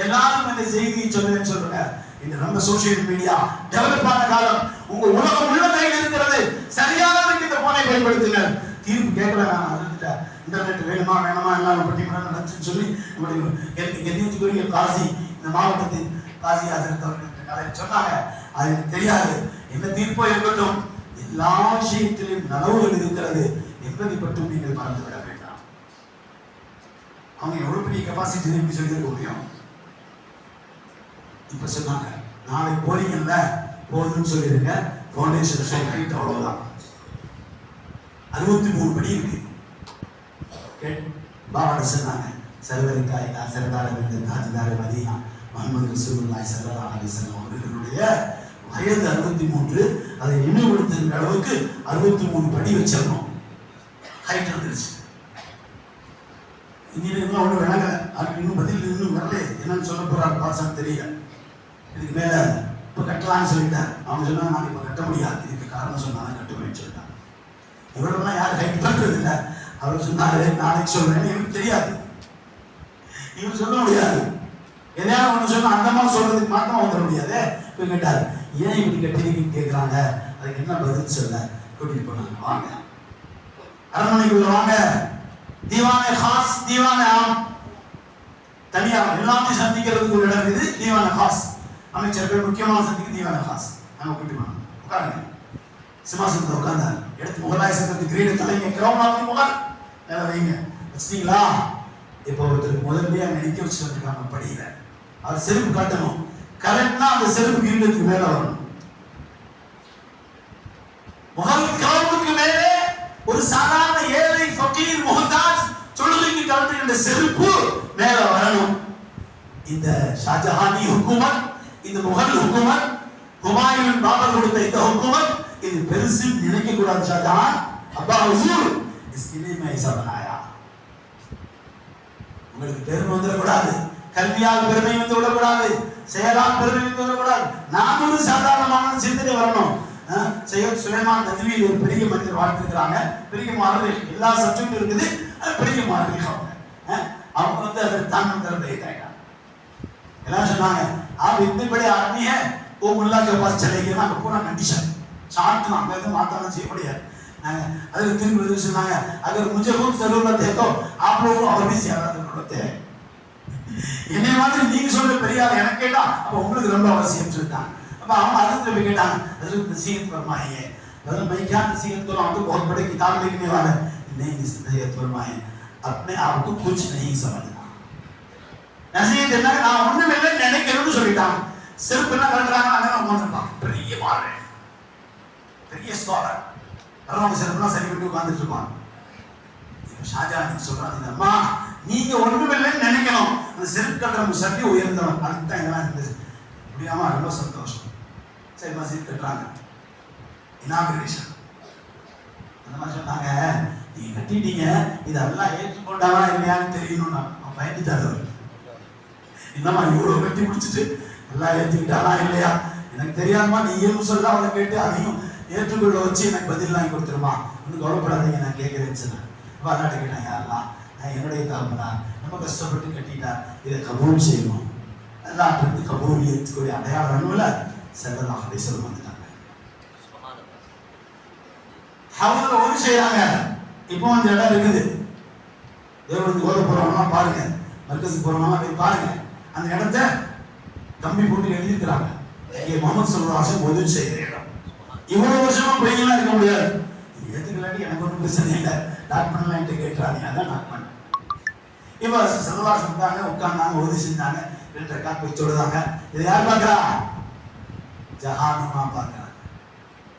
எல்லாரும் இந்த செய்தியை சொல்லுவேன் சொல்லுங்க. இந்த நம்ம சோசியல் மீடியா டெவலப் ஆன காலம், உங்க உலகம் உள்ள கையில் இருக்கிறது, சரியானதுக்கு இந்த போனை பயன்படுத்துங்க. தீர்ப்பு கேட்கல, நான் அறிஞ்சிட்டேன், இன்டர்நெட் வேணுமா வேணாமா எல்லாம் பட்டிமன்றம் நடந்துச்சுன்னு சொல்லி நம்முடைய காசி, இந்த மாவட்டத்தின் காசி ஆசிரியர் அவர்கள் சொன்னாங்க. அது எனக்கு தெரியாது, என்ன தீர்ப்போ இருக்கட்டும், எல்லா விஷயத்திலும் நலவுகள் இருக்கிறது என்பதை பற்றும் நீங்கள் மறந்து விட வேண்டாம். அவங்க எவ்வளவு பெரிய கெப்பாசிட்டி எப்படி சொல்லியிருக்க முடியும்? இப்ப சொன்னாங்க, நாளை போறீங்கல்ல, போதுன்னு சொல்லிருங்க, ஃபவுண்டேஷன் ஷேக் அவ்வளவுதான். 63 படி இருக்கு. பாபாட சொன்னாங்க, சர்வரிக்காய் சரதார தாஜிதார மதீனா முஹம்மது ரசூலுல்லாஹி ஸல்லல்லாஹு அலைஹி வஸல்லம் அவர்களுடைய வயது 63. அதை நினைவுபடுத்துகிற அளவுக்கு 63 படி வச்சிடணும். ஹைட் வந்துருச்சு. இன்ஜினியர்லாம் ஒன்றும் விளங்கல, அதுக்கு இன்னும் பதில் இன்னும் வரல, என்னன்னு சொல்ல போறாரு பாசான்னு தெரியல. இதுக்கு மேல இப்போ கட்டலாம்னு சொல்லிட்டார். அவங்க சொன்னாங்க, நான் இப்போ கட்ட முடியாது, இதுக்கு காரணம் சொன்னாங்க, கட்டுவேன்னு சொல்லிட்டாங்க. இவ்வளவுலாம் யாரும் ஹைட் பண்றது இல்லை. அவர் சொன்னாரு, நாளைக்கு சொல்றேன், எனக்கு தெரியாது, இவர் சொல்ல முடியாது. எதையாவது ஒன்று சொன்னா அந்த மாதிரி சொல்றதுக்கு மாத்தமா வந்துட முடியாது. இப்போ கேட்டார், ஏன் இப்படி கட்டிருக்கீங்கன்னு கேட்குறாங்க. அதுக்கு என்ன பதில் சொல்ல கூட்டிட்டு போனாங்க. வாங்க அரண்மனைக்குள்ள வாங்க, தீவானே காஸ் தீவானே ஆம், தனியாக எல்லாத்தையும் சந்திக்கிறதுக்கு ஒரு இடம் இருக்குது, தீவானே காஸ். அமைச்சர்கள் முக்கியமான சந்திக்கு தீவானே காஸ். நாங்கள் கூட்டிட்டு போனோம். உட்காருங்க. சிம்மாசனத்தில் உட்கார்ந்தார். எடுத்து முகலாய சங்கத்து கிரீட தலைங்க கிரௌனாவது முகல் மேல வைங்க. வச்சிட்டீங்களா? இப்போ ஒருத்தருக்கு முதல்ல நினைக்க வச்சு வந்துருக்காங்க படியில. அவர் செருப்பு காட்டணும். கரெக்டா அந்த செருப்பு கிரீடத்துக்கு மேல வரணும். முகல் கிரௌனுக்கு மேலே ஒரு சாதாரண ஏழை ஃபகீர் முஹ்தாஜ் தொழுகைக்கு கலந்துகின்ற செருப்பு மேல வரணும். இந்த ஷாஜஹானி ஹுக்குமத், இந்த முகல் ஹுக்குமத், ஹுமாயூன் பாபர் கொடுத்த இந்த ஹுக்குமத், இது பெருசு நினைக்க கூடாது. ஷாஜஹான் அப்பா ஹுசூர் इसके लिए मैं ऐसा बनाया. உங்களுக்கு பெருமை வந்துடக்கூடாது, கல்வியால் பெருமை வந்து விடக்கூடாது, செயலால் பெருமை வந்து விடக்கூடாது. நான் ஒரு சாதாரணமான சிந்தனை வரணும். சையத் சுலைமான் நத்வி ஒரு பெரிய மனிதர் வாழ்த்துக்கிறாங்க, பெரிய மாணவர், எல்லா சப்ஜெக்டும் இருக்குது, பெரிய மாணவர் அவங்க வந்து அதை தான் தரட்டாங்க. எல்லாம் சொன்னாங்க, आप इतने बड़े आदमी है, वो मुल्ला के पास चलेंगे ना, पूरा कंडीशन शांत ना, मैं तो माता ना चाहिए बढ़िया. अगर तीन बजे सुनाया, अगर मुझे खूब जरूरत है तो आप लोगों को और भी ज्यादा जरूरत है. என்னை மாதிரி நீங்க சொல்ற பெரியார் எனக்கு கேட்டா அப்ப உங்களுக்கு ரொம்ப அவசியம் சொல்லிட்டாங்க. अब हम हजरत भी कहता हजरत नसीहत फरमाइए. मतलब मैं क्या नसीहत करूं, हम तो बहुत बड़े किताब लिखने वाले नहीं, नसीहत फरमाइए, अपने आप को कुछ नहीं समझना. नसीहत என்ன, நான் ஒண்ணும் இல்லை நினைக்கிறேன்னு சொல்லிட்டாங்க. செருப்பு என்ன கலட்டுறாங்க, அங்க உட்கார்ந்துருப்பாங்க, பெரிய மாறு, பெரிய ஸ்காலர், அவங்க செருப்புலாம் சரி பண்ணி உட்கார்ந்துட்டு இருப்பாங்க. இப்போ ஷாஜஹான் சொல்றாங்க, அம்மா நீங்க ஒண்ணும் இல்லைன்னு நினைக்கணும், அந்த செருப்பு கட்டுற முசல்லி உயர்ந்தவன், அதுதான் இதெல்லாம் இருந்தது. அப்படியாமா ரொம்ப சந்தோஷம். சரி மசீத் கட்டுறாங்க, இனாகுரேஷன் அந்த மாதிரி சொன்னாங்க. நீங்க கட்டிட்டீங்க, இதெல்லாம் ஏற்றுக்கொண்டாவா இல்லையான்னு தெரியணும்னா அவன் பயந்துட்டாரு. என்னம்மா இவ்வளவு கட்டி முடிச்சுட்டு எல்லாம் ஏற்றுக்கிட்டானா இல்லையா, எனக்கு தெரியாதமா நீயும் சொல்ல அவளை கேட்டு அதையும் ஏற்றுக்கொள்ள வச்சு எனக்கு பதில் வாங்கி கொடுத்துருமா, ஒன்றும் கவலைப்படாதீங்க நான் கேட்கிறேன்னு சொன்னேன். அப்போ அல்லாட்ட கேட்டேன், யாரெல்லாம் நான் என்னுடைய தகப்பனா ரொம்ப கஷ்டப்பட்டு கட்டிட்டா, இதை கபூல் செய்யணும், எல்லாத்திலிருந்து கபூல் ஏற்றுக்கூடிய அடையாளம் வேணும்ல. ஸல்லல்லாஹு அலைஹி வஸல்லம் வந்துட்டாங்க. அவங்க ஒன்று செய்யறாங்க. இப்போ அந்த இடம் இருக்குது, தேவனுக்கு ஓத போறவங்கலாம் பாருங்க, மர்கஸுக்கு போறவங்கலாம் போய் பாருங்க, அந்த இடத்த கம்பி போட்டு எழுதிக்கிறாங்க. இங்கே முகமது ஸல்லல்லாஹு அலைஹி வஸல்லம் உதவி செய்யற இடம். இவ்வளவு வருஷமா பிள்ளைங்களாம் இருக்க முடியாது. ஏத்துக்கலாட்டி எனக்கு ஒன்றும் பிரச்சனை இல்லை, டாக் பண்ணலான்ட்டு கேட்டுறாங்க. அதான் டாக் பண்ண. இப்போ ஸல்லல்லாஹு அலைஹி வஸல்லம் உட்கார்ந்தாங்க, உதவி செஞ்சாங்க, 2 ரக்காத் போய் தொழுதாங்க. இதை யார் பார்க்கறா? ஜஹானுமா பார்க்கறா.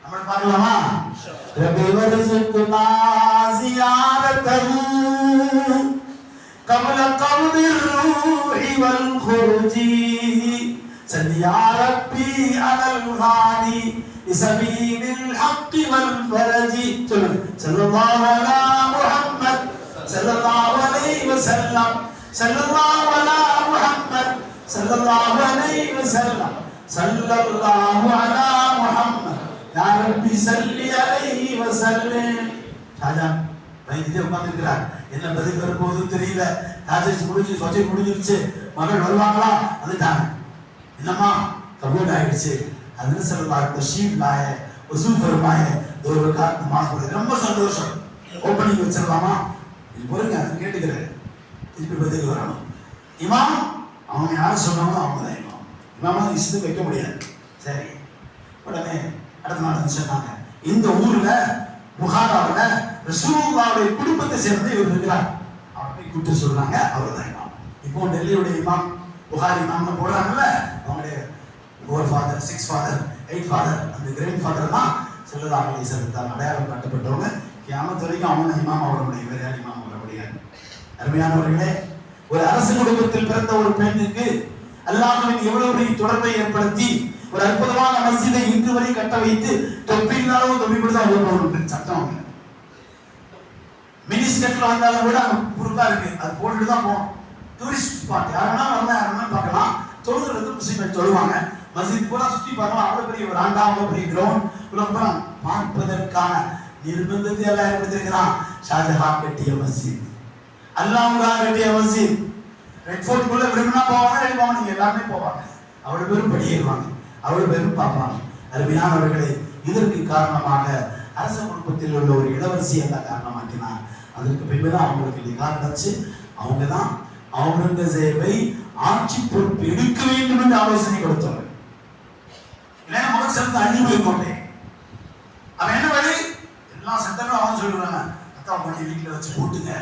நம்ம பார்க்கலாமா? ரப்பி வர்ஸுக்னா ஸியாரத்தஹு قبل قبض الروح والخروج صل يا ربي على الغالي لسبيل الحق والفرج صلى الله على محمد صلى الله عليه وسلم صلى الله على محمد صلى الله عليه وسلم صلى الله على محمد يا ربي صل عليه وسلم. ராஜா பயந்துட்டே உட்கார்ந்துருக்கிறார். என்ன பதில் வரப்போகுது தெரியல. ராஜேஷ் முடிஞ்சு சொஜை முடிஞ்சிருச்சு, மகள் வருவாங்களா? வந்துட்டாங்க. என்னம்மா கபூல் ஆயிடுச்சு. அதுன்னு சொல்லலாம். தஷீப் லாய வசூல் ஃபர்மாய ஒரு ரக்காத் நமாஸ் படி ரொம்ப சந்தோஷம். ஓபனிங் வச்சிரலாமா? இது பொறுங்க, அதை கேட்டுக்கிறேன், திருப்பி பதில் வரணும். இமாம் அவங்க யார் சொன்னாங்களோ அவங்க தான் இமாம். இமாம் இஷ்டத்துக்கு வைக்க முடியாது. சரி, உடனே அடுத்த நாள் சொன்னாங்க, இந்த ஊர்ல புகாராவில் ரசூலுல்லாஹ்வுடைய குடும்பத்தை சேர்ந்து இவர் இருக்கிறார். அப்படி கூப்பிட்டு சொல்றாங்க, அவர் தான் இமாம். இப்போ டெல்லியுடைய இமாம் புகாரி இமாம்னு போடுறாங்கல்ல, அவங்களுடைய 4 ஃபாதர் 6 ஃபாதர் 8 ஃபாதர் அந்த கிரேட் ஃபாதர் தான் ஸல்லல்லாஹு அலைஹி வஸல்லம் அடையாளம் காட்டப்பட்டவங்க. கியாமத் வரைக்கும் அவங்க இமாம் ஆக முடியும், வேற யாரும் இமாம் ஆக முடியாது. அருமையானவர்களே, ஒரு அரசு குடும்பத்தில் பிறந்த ஒரு பெண்ணுக்கு அல்லாஹ்வின் எவ்வளவு பெரிய தொடர்பை ஏற்படுத்தி ஒரு அற்புதமான மஸ்ஜிதை இன்று வரை கட்ட வைத்து தொப்பினாலும் தொப்பி கூட தான் போகணும் சட்டம். மினிஸ்டர்ல வந்தாலும் கூட குறுக்கா இருக்கு, அது போட்டுட்டு தான் போகணும். டூரிஸ்ட் ஸ்பாட் யாருன்னா வரலாம், யாருன்னா பார்க்கலாம். தொழுகிறது முஸ்லிம்கள் தொழுவாங்க. மஸ்ஜித் பூரா சுற்றி பார்க்கலாம். அவ்வளவு பெரிய ஒரு ஆண்டா, அவ்வளவு பெரிய கிரவுண்ட், உலகம் பார்ப்பதற்கான நிர்பந்தத்தை எல்லாம் ஏற்படுத்திருக்கிறான். ஷாஜஹான் கட்டிய மஸ்ஜித், அல்லாஹ்வுக்காக கட்டிய மஸ்ஜித். ரெட் ஃபோர்ட்டுக்குள்ள விரும்பினா போவாங்க, ரெடி போவாங்க, நீங்க எல்லாருமே போவாங்க. அவ்வளவு பேரும் படியேறுவாங்க, அவ்வளவு பேரும் பார்ப்பாங்க. அருமையானவர்களே, இதற்கு காரணமாக அரச குடும்பத்தில் உள்ள ஒரு இளவரசி எல்லாம் காரணமாக்கினார். அதற்கு பின்புதான் அவங்களுக்கு நிகார் நடந்துச்சு. அவங்க தான் அவுரங்கசீபை ஆட்சி பொறுப்பு எடுக்க வேண்டும் என்று ஆலோசனை கொடுத்தவர். இல்லைன்னா முதல் சேர்ந்து அழிவு போயிட்டேன். அவன் என்ன வழி? எல்லா சட்டங்களும் அவன் சொல்லுறாங்க, அத்தா பண்ணி வீட்டில் வச்சு போட்டுங்க,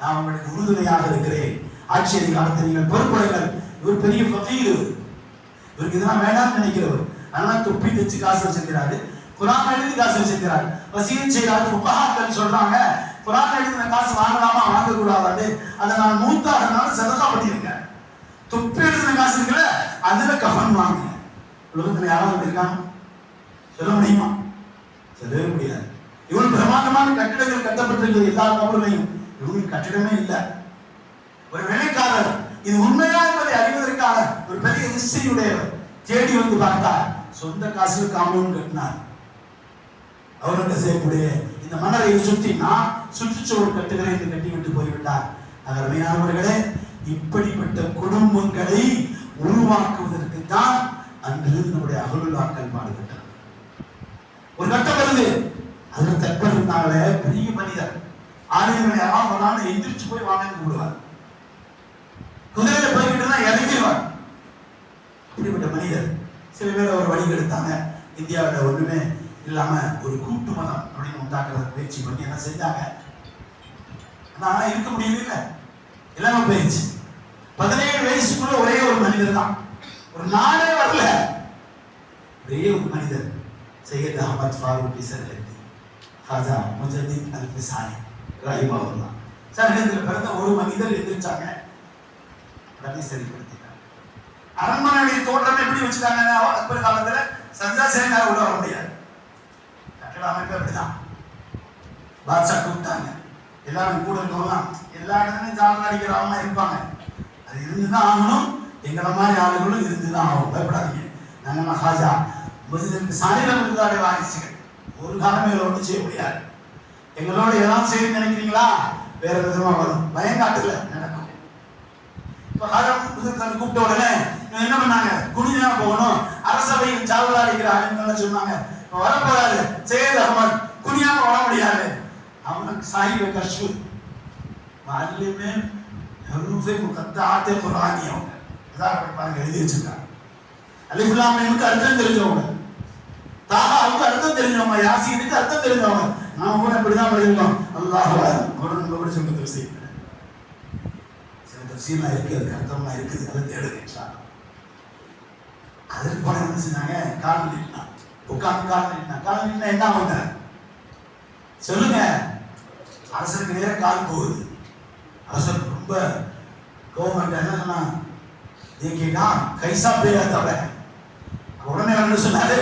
நான் உங்களுக்கு உறுதுணையாக இருக்கிறேன், ஆட்சி அதிகாரத்தை நீங்கள் பொறுப்படுங்கள். இவர் பெரிய ஃபகீர், இவருக்கு இதெல்லாம் வேண்டாம்னு நினைக்கிறவர். அதனால தொப்பி தச்சு காசு வச்சிருக்கிறாரு, குரான் எழுதி காசு வச்சிருக்கிறாரு, வசீகத் செய்யறாரு. ஃபுகஹாக்கள் சொல்றாங்க, குரான் எழுதின காசு வாங்கலாமா வாங்க கூடாது, அதை நான் மூத்தாகிறதுனால சதகா பண்ணியிருக்கேன். தொப்பி எழுதின காசு இருக்குல்ல, அதுல கஃபன் வாங்க. உலகத்துல யாராவது இருக்காங்க சொல்ல முடியுமா? சொல்லவே முடியாது. இவன் பிரமாண்டமான கட்டிடங்கள் கட்டப்பட்டிருக்கிறது எல்லா கபர்களையும், இவங்களுக்கு கட்டிடமே இல்லை. ஒரு வேலைக்காரர் இது உண்மையா என்பதை அறிவதற்காக ஒரு பெரிய ஹிஸ்டரியுடையவர் தேடி வந்து பார்த்தார். சொந்த காசுல காம்பவுண்ட் கட்டினார். அவுரங்கசீபுடைய இந்த மன்னரை சுற்றி நான் சுற்றுச்சுவர் கட்டுகிறேன் என்று கட்டிவிட்டு போய்விட்டார். அருமையானவர்களே, இப்படிப்பட்ட குடும்பங்களை உருவாக்குவதற்கு தான் அன்று நம்முடைய அகலுல்லாக்கள் பாடுபட்டார். ஒரு கட்டம் வருது, அதுல தற்பர் இருந்தாங்களே பெரிய மனிதர், 6 மணி ஆகும் எந்திரிச்சு போய் வாங்கன்னு கூடுவார். குதிரையில போய்கிட்டு தான் இறங்கிடுவார். இப்படிப்பட்ட மனிதர் சில பேர் ஒரு வழி எடுத்தாங்க. இந்தியாவில் ஒண்ணுமே இல்லாம ஒரு கூட்டு மதம் அப்படின்னு உண்டாக்குற முயற்சி பண்ணி என்ன செஞ்சாங்க. ஆனா இருக்க முடியல, எல்லாமே போயிடுச்சு. 17 வயசுக்குள்ள ஒரே ஒரு மனிதர் தான், ஒரு நாடே வரல, ஒரே ஒரு மனிதர், சையத் அஹமத் ஃபாரூக் சர்ஹதி ஹாஜா முஜத்தித் அல் ஃபிசானி ரஹிமஹுல்லாஹ். சர்ஹதியில் பிறந்த ஒரு மனிதர் எந்திரிச்சாங்க, சரிப்படுத்திட்டாங்க. அரண்மனையுடைய தோற்றம் எப்படி வச்சுட்டாங்க? அக்பர் காலத்துல சஜ்ஜா சேனார் உள்ள வர முடியாது, கட்டட அமைப்பு அப்படிதான். பாட்ஷா கூப்பிட்டாங்க, எல்லாரும் கூட இருக்கவங்களாம் எல்லா இடத்துலையும் ஜாலரா அடிக்கிறவங்க இருப்பாங்க, அது இருந்துதான் ஆகணும். எங்களை மாதிரி ஆளுகளும் இருந்துதான் ஆகும், பயப்படாதீங்க. நாங்கள் ஹாஜா முஸ்லிம் சாலிரம் இருந்தாலே வாரிசுகள் ஒரு காலமே ஒன்றும் செய்ய முடியாது. எங்களோட ஏதாவது செய்ய நினைக்கிறீங்களா வேற விதமா வரும், பயங்காட்டுல நடக்கும். இப்போ ஹாஜா முஸ்லிம் கூப்பிட்ட உடனே என்ன பண்ணாங்க, குனிஞ்சா போகணும். அரசவையில் ஜாவலா அடிக்கிற ஆளுங்கள்லாம் சொன்னாங்க வரப்போறாரு சையத் அஹமத், குனியாம வர முடியாது. அவனுக்கு சாஹிப கஷ்மு மாலிமே ஹரூஃபே முகத்தாத்தே குர்ஆனி அவங்க இதான் பாருங்க எழுதி வச்சிருக்காங்க. அலிஃப் லாம் மீம்க்கு அர்த்தம் தெரிஞ்சவங்க, தாஹாவுக்கு அர்த்தம் தெரிஞ்சவங்க, யாசீனுக்கு அர்த்தம் தெரிஞ்சவங்க. நாம கூட இப்படிதான் படிக்கிறோம். அல்லாஹ் குர்ஆன் கூட சொல்ல தஃசீர் சில தஃசீர்லாம் இருக்கு, அதுக்கு அர்த்தம்லாம் இருக்குது, அதை தேடுங்க இன்ஷாஅல்லாஹ். அதற்கு போன என்ன செஞ்சாங்க, கால் நீட்டினா உட்காந்து கால் நீட்டினா என்ன ஆகுங்க சொல்லுங்க. அரசருக்கு நேர கால் போகுது. அரசர் ரொம்ப கவர்மெண்ட் என்ன சொன்னா கேட்டா கைசா பேரா தவிர உடனே என்ன சொன்னாரு,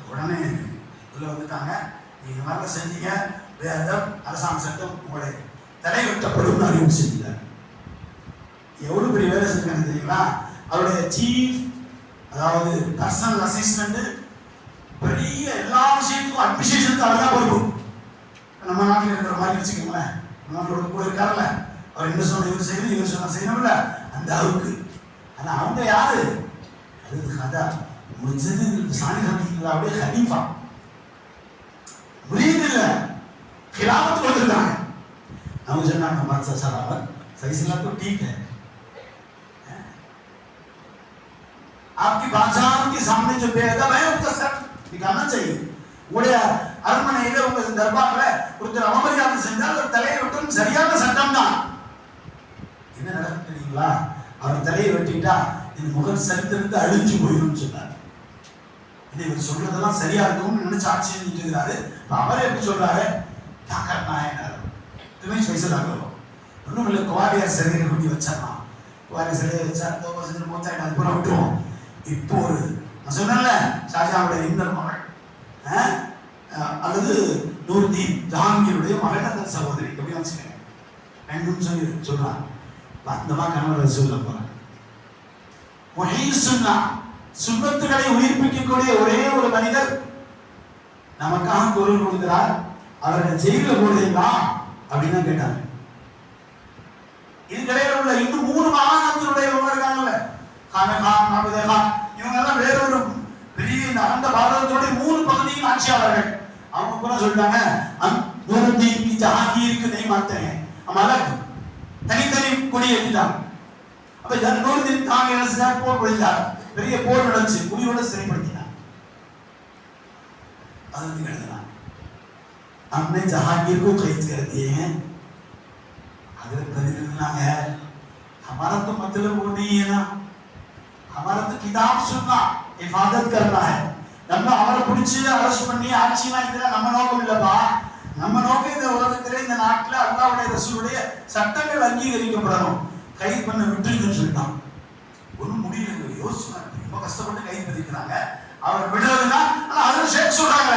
உடனே உள்ள வந்துட்டாங்க. நீங்க மாதிரி செஞ்சீங்க வேதம் அரசாங்க சட்டம் உங்களை தடை வெட்டப்படும் அறிவு செஞ்சார். எவ்வளவு பெரிய வேலை செஞ்சாங்க தெரியுங்களா? அவருடைய சீஃப் அதாவது பர்சனல் அசிஸ்டன்ட், பெரிய எல்லா விஷயத்துக்கும் அட்மினிஸ்ட்ரேஷனுக்கு அவர் தான் பொறுப்பு. நம்ம நாட்டில் இருக்கிற மாதிரி வச்சுக்கோங்களேன், நம்மளோட கூட இருக்காருல்ல, அவர் என்ன சொன்ன இவர் செய்யணும், இவர் சொன்ன செய்யணும்ல, அந்த அளவுக்கு. ஆனா அவங்க யாரு, அது கதா முஜ்தஹித் சாலிஹுல்லாஹ்வுடைய ஹலீஃபா முரீத் இல்ல, खिलाफत கொடுத்திருக்காங்க. அவங்க சொன்னாங்க மாத்சா சலாமத் फैसला तो ठीक है, आपकी बादशाह के सामने जो बेअदब है उसका सर निकालना चाहिए. உடைய அரண்மனையில உங்க தர்பார்ல ஒருத்தர் அவமரியாதை செஞ்சால் ஒரு தலையை வெட்டும் சரியான சட்டம் தான். என்ன நடக்கும் தெரியுங்களா? அவர் தலையை வெட்டிட்டா இந்த முகம் சரித்திருந்து அழிஞ்சு போயிடும் சொன்னார். இவர் சொல்றதெல்லாம் சரியா இருக்கும்னு நினைச்சு ஆட்சி செஞ்சுட்டு இருக்கிறாரு. அவரே எப்படி சொல்றாரு, ஒன்றும் இல்லை, குவாரியார் சிலையை கொண்டு வச்சிடலாம். குவாரியார் சிலையை வச்சா அப்புறம் விட்டுருவோம். இப்போ ஒரு நான் சொன்னேன்ல ஷாஜாவுடைய இன்னொரு மகள் அல்லது நூர்தீன் ஜஹாங்கீருடைய மகள், அந்த சகோதரி எப்படி வச்சுக்கோங்க ரெண்டும் சொல்லி சொல்றாங்க. அந்த மாதிரி கணவர் சொல்ல போறாங்க. சுன்னத்துகளை உயிர்ப்பிக்கக்கூடிய ஒரே ஒரு மனிதர் நமக்காக குரல் கொடுக்கிறார், அவரை ஜெயில போடுறீங்களா அப்படின்னு கேட்டாங்க. இதுக்கிடையில உள்ள இன்னும் 3 மாகாணத்தினுடைய இருக்காங்கல்ல, கானகான் நாபதேகான், இவங்க எல்லாம் வேறொரு பெரிய அந்த பாரதத்தோட 3 பகுதியின் ஆட்சியாளர்கள். அவங்க கூட சொல்லிட்டாங்க நூருத்தீன் ஜஹாங்கீருக்கு நெய் மாத்தேன் அமலக் தனித்தனி கொடி ஏற்றிட்டாங்க. அப்ப நூருத்தீன் தாங்க என்ன செஞ்சார், போர் புரிந்தார். பெரிய போர் நடந்துச்சு, குடியோட சிறைப்படுத்தினார். அதுக்கு எழுதினார் हमने जहांगीर को कैद कर दिए हैं. हजरत कहते हैं हमारा तो मतलब वो नहीं है ना, हमारा तो किताब सुनना हिफाजत करना है. நம்ம அவரை பிடிச்சி அரெஸ்ட் பண்ணி ஆட்சினா இதெல்லாம் நம்ம நோக்கம் இல்லப்பா. நம்ம நோக்கம் இந்த உலகத்திலே இந்த நாட்டில் அல்லாஹ்வுடைய ரசூலுடைய சட்டங்கள் அங்கீகரிக்கப்படணும். கைது பண்ண விட்டுருங்கன்னு சொல்லிட்டான். ஒன்றும் முடியல, யோசிச்சு ரொம்ப கஷ்டப்பட்டு கைது பண்ணிக்கிறாங்க. அவர் விடுறதுன்னா அதில் ஷேக் சொல்றாங்க.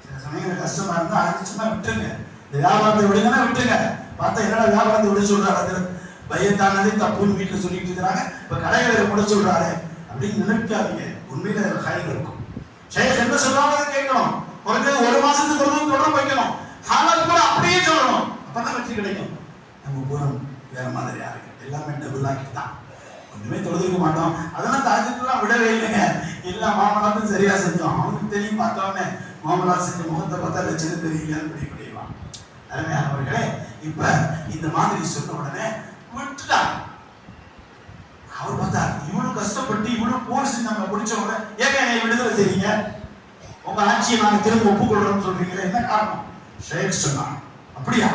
சில சமயங்கள் கஷ்டமா இருந்தா அழைச்சுன்னா விட்டுருங்க, இந்த வியாபாரத்தை விடுங்கன்னா விட்டுருங்க. பார்த்தா என்னடா வியாபாரத்தை விட சொல்றாரு, பயத்தானதே தப்புன்னு வீட்டில் சொல்லிட்டு இருக்கிறாங்க, இப்ப கடைகளை விட சொல்றாரு அப்படின்னு நினைக்காதீங்க. உண்மையில அதில் கை இருக்கும். ஷேக் என்ன சொல்றாங்க கேட்கணும். ஒரு மாசத்துக்கு தொடர்பு வைக்கணும். ஹாலத் கூட அப்படியே சொல்லணும், அப்பதான் வெற்றி கிடைக்கும். நம்ம பூரம் வேற மாதிரியா இருக்கு, எல்லாமே டபுள் ஆக்கிட்டு தான் ஒண்ணுமே தொழுதுக்க மாட்டோம். அதெல்லாம் தாஜத்துலாம் விடவே இல்லைங்க. எல்லா மாமலாத்தும் சரியா செஞ்சோம். அவனுக்கு தெரியும், பார்த்தோன்னே மாமலா செஞ்ச முகத்தை பார்த்தா லட்சணம் தெரியலையான்னு பிடிக்கலாம். அருமையானவர்களே, இப்ப இந்த மாதிரி சொன்ன உடனே விட்டுட்டாங்க. அவர் பார்த்தா இவ்வளவு கஷ்டப்பட்டு இவ்வளவு போர் செஞ்சு நம்ம பிடிச்சவங்க ஏங்க என்னை விடுதலை செய்றீங்க, உங்க ஆட்சியை நாங்க திரும்ப ஒப்புக்கொள்றோம்னு சொல்றீங்களா, என்ன காரணம்? ஷேக் சொன்னாங்க. அப்படியா,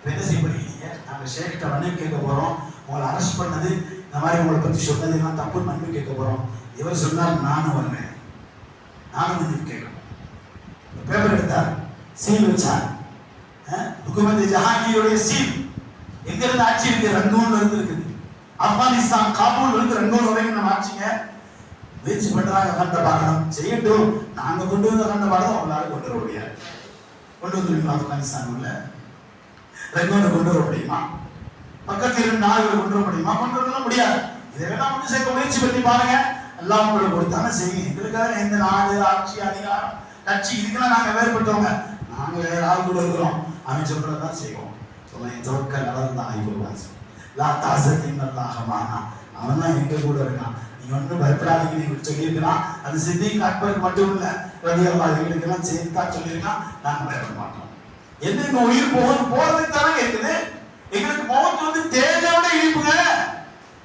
என்ன செய்யப்படுறீங்க? நாங்க ஷேக்கிட்ட மன்னிப்பு கேட்க போறோம். உங்களை அரெஸ்ட் பண்ணது இந்த மாதிரி உங்களை பத்தி சொன்னது எல்லாம் தப்புன்னு மன்னிப்பு கேட்க போறோம். இவர் சொன்னார் நானும் வருவேன், நானும் மன்னிப்பு கேட்கணும். பேப்பர் எடுத்தார், சீல் வச்சார். ஹுக்குமத் ஜஹாங்கீருடைய சீல் எங்க இருந்து ஆட்சி இருக்கு? ரங்கூன்ல இருந்து இருக்குது. ஆப்கானிஸ்தான் காபூல்ல இருந்து ரங்கூன் வரைக்கும் நம்ம ஆட்சிங்க முயற்சி பண்றாங்க. அகண்ட பாரதம் செய்யட்டும், நாங்க கொண்டு வந்த அகண்ட பாரதம் அவங்களால கொண்டு வர முடியாது. கொண்டு வந்துருக்கீங்களா? ஆப்கானிஸ்தான் உள்ள ரங்கூனை கொண்டு வர முடியுமா? பக்கத்தில் 4 கொண்டு வர முடியுமா? கொண்டு வரலாம் முடியாது. இதை வேணா ஒன்று சேர்க்க முயற்சி பண்ணி பாருங்க. எல்லாம் உங்களுக்கு கொடுத்தாங்க செய்யுங்க. எங்களுக்காக எந்த நாடு ஆட்சி அதிகாரம் கட்சி இதுக்கெல்லாம் நாங்க வேறுபட்டவங்க, நாங்க வேற ஆள் கூட இருக்கிறோம், அவன் சொல்றதான் செய்வோம். தோற்க நடந்தான் ஆய்வுவாசி லா தாசத்தின் நல்லாகமானா, அவன் தான் எங்க கூட இருக்கான், நீங்க ஒன்றும் பயப்படாதீங்கன்னு சொல்லியிருக்கிறான். அது சித்திக் அக்பருக்கு மட்டும் இல்ல, ரலியல்லாஹு எங்களுக்கெல்லாம் சேர்த்தா சொல்லியிருக்கான். நாங்க பயப்பட மாட்டோம். என்ன உயிர் போறதுக்கு தானே இருக்குது. எங்களுக்கு மௌத் வந்து தேவையோட இழிப்புங்க.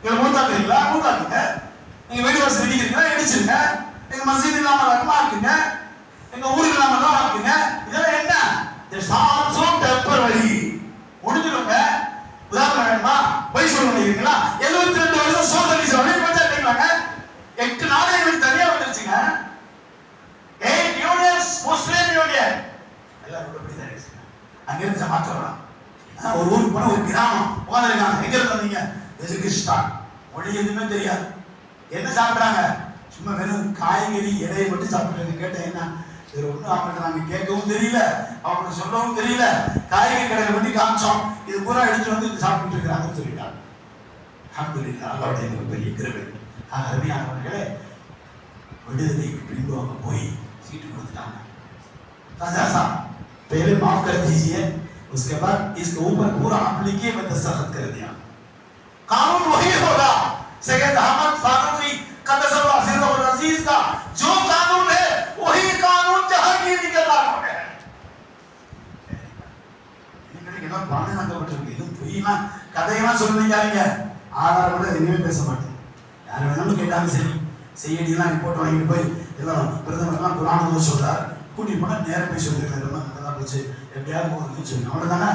எங்க மூத்தாக்குறீங்களா, மூத்தாக்குங்க. நீங்க வீடு வசதி இடிக்கிறீங்களா, இடிச்சிருங்க. எங்க மஸ்ஜித் இல்லாம ஆக்குங்க, எங்க ஊருக்கு இல்லாம ஆக்குங்க. இதெல்லாம் என்ன டெம்பர் வழி முடிஞ்சிருங்க. உதாரணம் வேணுமா, போய் சொல்ல முடியுங்களா? 72 வருஷம் சோசியலிசம் வழிபட்டாங்க. 8 நாடு எங்களுக்கு தனியா வந்துருச்சுங்க. 8 யூனியன்ஸ், முஸ்லிம் யூனியன் எல்லாரும் அப்படிதான் இருக்கு. அங்க இருந்து ஜமாத் வரலாம். ஒரு ஊருக்கு போன ஒரு கிராமம் உட்காந்துருக்காங்க. எங்க இருந்து வந்தீங்க? பெஜிகிஸ்தான். மொழி எதுவுமே தெரியாது. என்ன சாப்பிட்றாங்க? சும்மா வெறும் காய்கறி இடையை மட்டும் சாப்பிட்டு கேட்டேன். என்ன வேற ஒன்றும் அவங்களுக்கு நாங்கள் கேட்கவும் தெரியல, அவங்களுக்கு சொல்லவும் தெரியல. காய்கறி கடையில் பண்ணி காமிச்சோம், இது பூரா எடுத்து வந்து இது சாப்பிட்டு இருக்கிறாங்கன்னு சொல்லிட்டாங்க. அல்ஹம்துலில்லாஹ், அல்லாஹ்வுடைய மிகப்பெரிய கிருபை. அருமையானவர்களே, விடுதலைக்கு பின்பு அவங்க போய் சீட்டு கொடுத்துட்டாங்க. राजा साहब पहले माफ कर दीजिए, उसके बाद इसके ऊपर पूरा एप्लीके में दस्तखत कर दिया. कानून वही होगा सैयद अहमद फारूकी कद्दसल्लाहु सिर्रहुल अजीज का जो कानून है वही कानून जहांगीरी का कानून है. இதெல்லாம் பாதுகாக்கப்பட்டிருக்கு. இது பொய்னா கதையெல்லாம் சொல்றீங்க. ஆதாரப்பட எதுவுமே பேச மாட்டேன். யார் வேணாலும் கேட்டாலும் சரி, செய்யடியெல்லாம் ரிப்போர்ட் வாங்கிட்டு போய் எல்லாம் பிரதமர்லாம் குரான் சொல்றார், கூட்டிட்டு போனா நேரம் போய் சொல்லிருக்காரு, எல்லாம் நல்லா போச்சு, எப்படியாவது போகணும்னு சொல்லி அவ்வளவுதானே.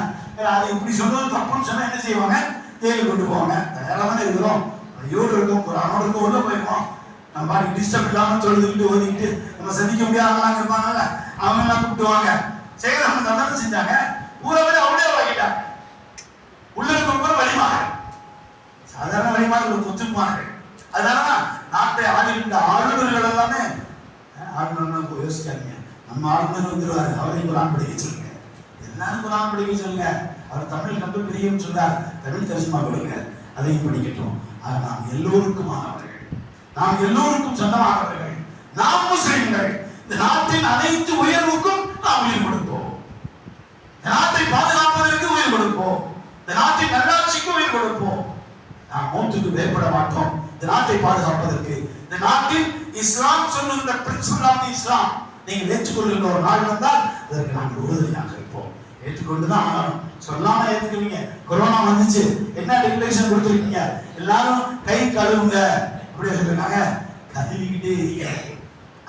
அது இப்படி சொல்றது தப்புன்னு சொன்னா என்ன செய்வாங்க? ஜெயிலுக்கு கொண்டு போவாங்க. தயாராக இருக்கிறோம், ஐயோடு இருக்கும், குரானோடு இருக்கும், உள்ள போயிருக்கோம். நம்ம பாட்டுக்கு டிஸ்டர்ப் இல்லாம சொல்லிக்கிட்டு ஓதிக்கிட்டு நம்ம சந்திக்க முடியாதவங்களாம் இருப்பாங்கல்ல, அவங்க எல்லாம் கூப்பிட்டுவாங்க. செய்யறவங்க தந்தானே செஞ்சாங்க. ஊரை போய் அவளே வாங்கிட்டாங்க. உள்ள இருக்க வழிமாக சாதாரண வழிமாக ஒத்துக்குவார்கள். அதனாலதான் நாட்டை ஆளுகின்ற ஆளுநர்கள் எல்லாமே ஆளுநர் யோசிக்காதீங்க, நம்ம ஆளுநர் வந்துருவாரு, அவரையும் குரான் படிக்க சொல்லுங்க, எல்லாரும் குரான் படிக்க சொல்லுங்க. அவர் தமிழ் கண்டு பிரியும் சொல்றார், தமிழ் தரிசனமா கொடுங்க, அதையும் படிக்கட்டும். ஆக நாம் எல்லோருக்குமானவர்கள், நாம் எல்லோருக்கும் சொந்தமானவர்கள், நாம் முஸ்லிம்கள். இந்த நாட்டின் அனைத்து உயர்வுக்கும் நாம் உயிர் கொடுப்போம். இந்த நாட்டை பாதுகாப்பதற்கு உயிர் கொடுப்போம். இந்த நாட்டின் நல்லாட்சிக்கு உயிர் கொடுப்போம். நாம் மௌத்துக்கு பயப்பட மாட்டோம். இந்த நாட்டை பாதுகாப்பதற்கு, இந்த நாட்டில் இஸ்லாம் சொல்லுகிற பிரின்சிபல் ஆஃப் இஸ்லாம் நீங்கள் ஏற்றுக்கொள்ளுகிற ஒரு நாள் வந்தால் அதற்கு நாங்கள் உறுதியாக இருப்போம். ஏற்றுக்கொண்டுதான் ஆகணும். சொல்லாம ஏற்றுக்குவீங்க. கொரோனா வந்துச்சு, என்ன டிக்ளரேஷன் கொடுத்துருக்கீங்க? எல்லாரும் கை கழுவுங்க அப்படி சொல்லிருக்காங்க. கழுவிக்கிட்டே இருக்கீங்க.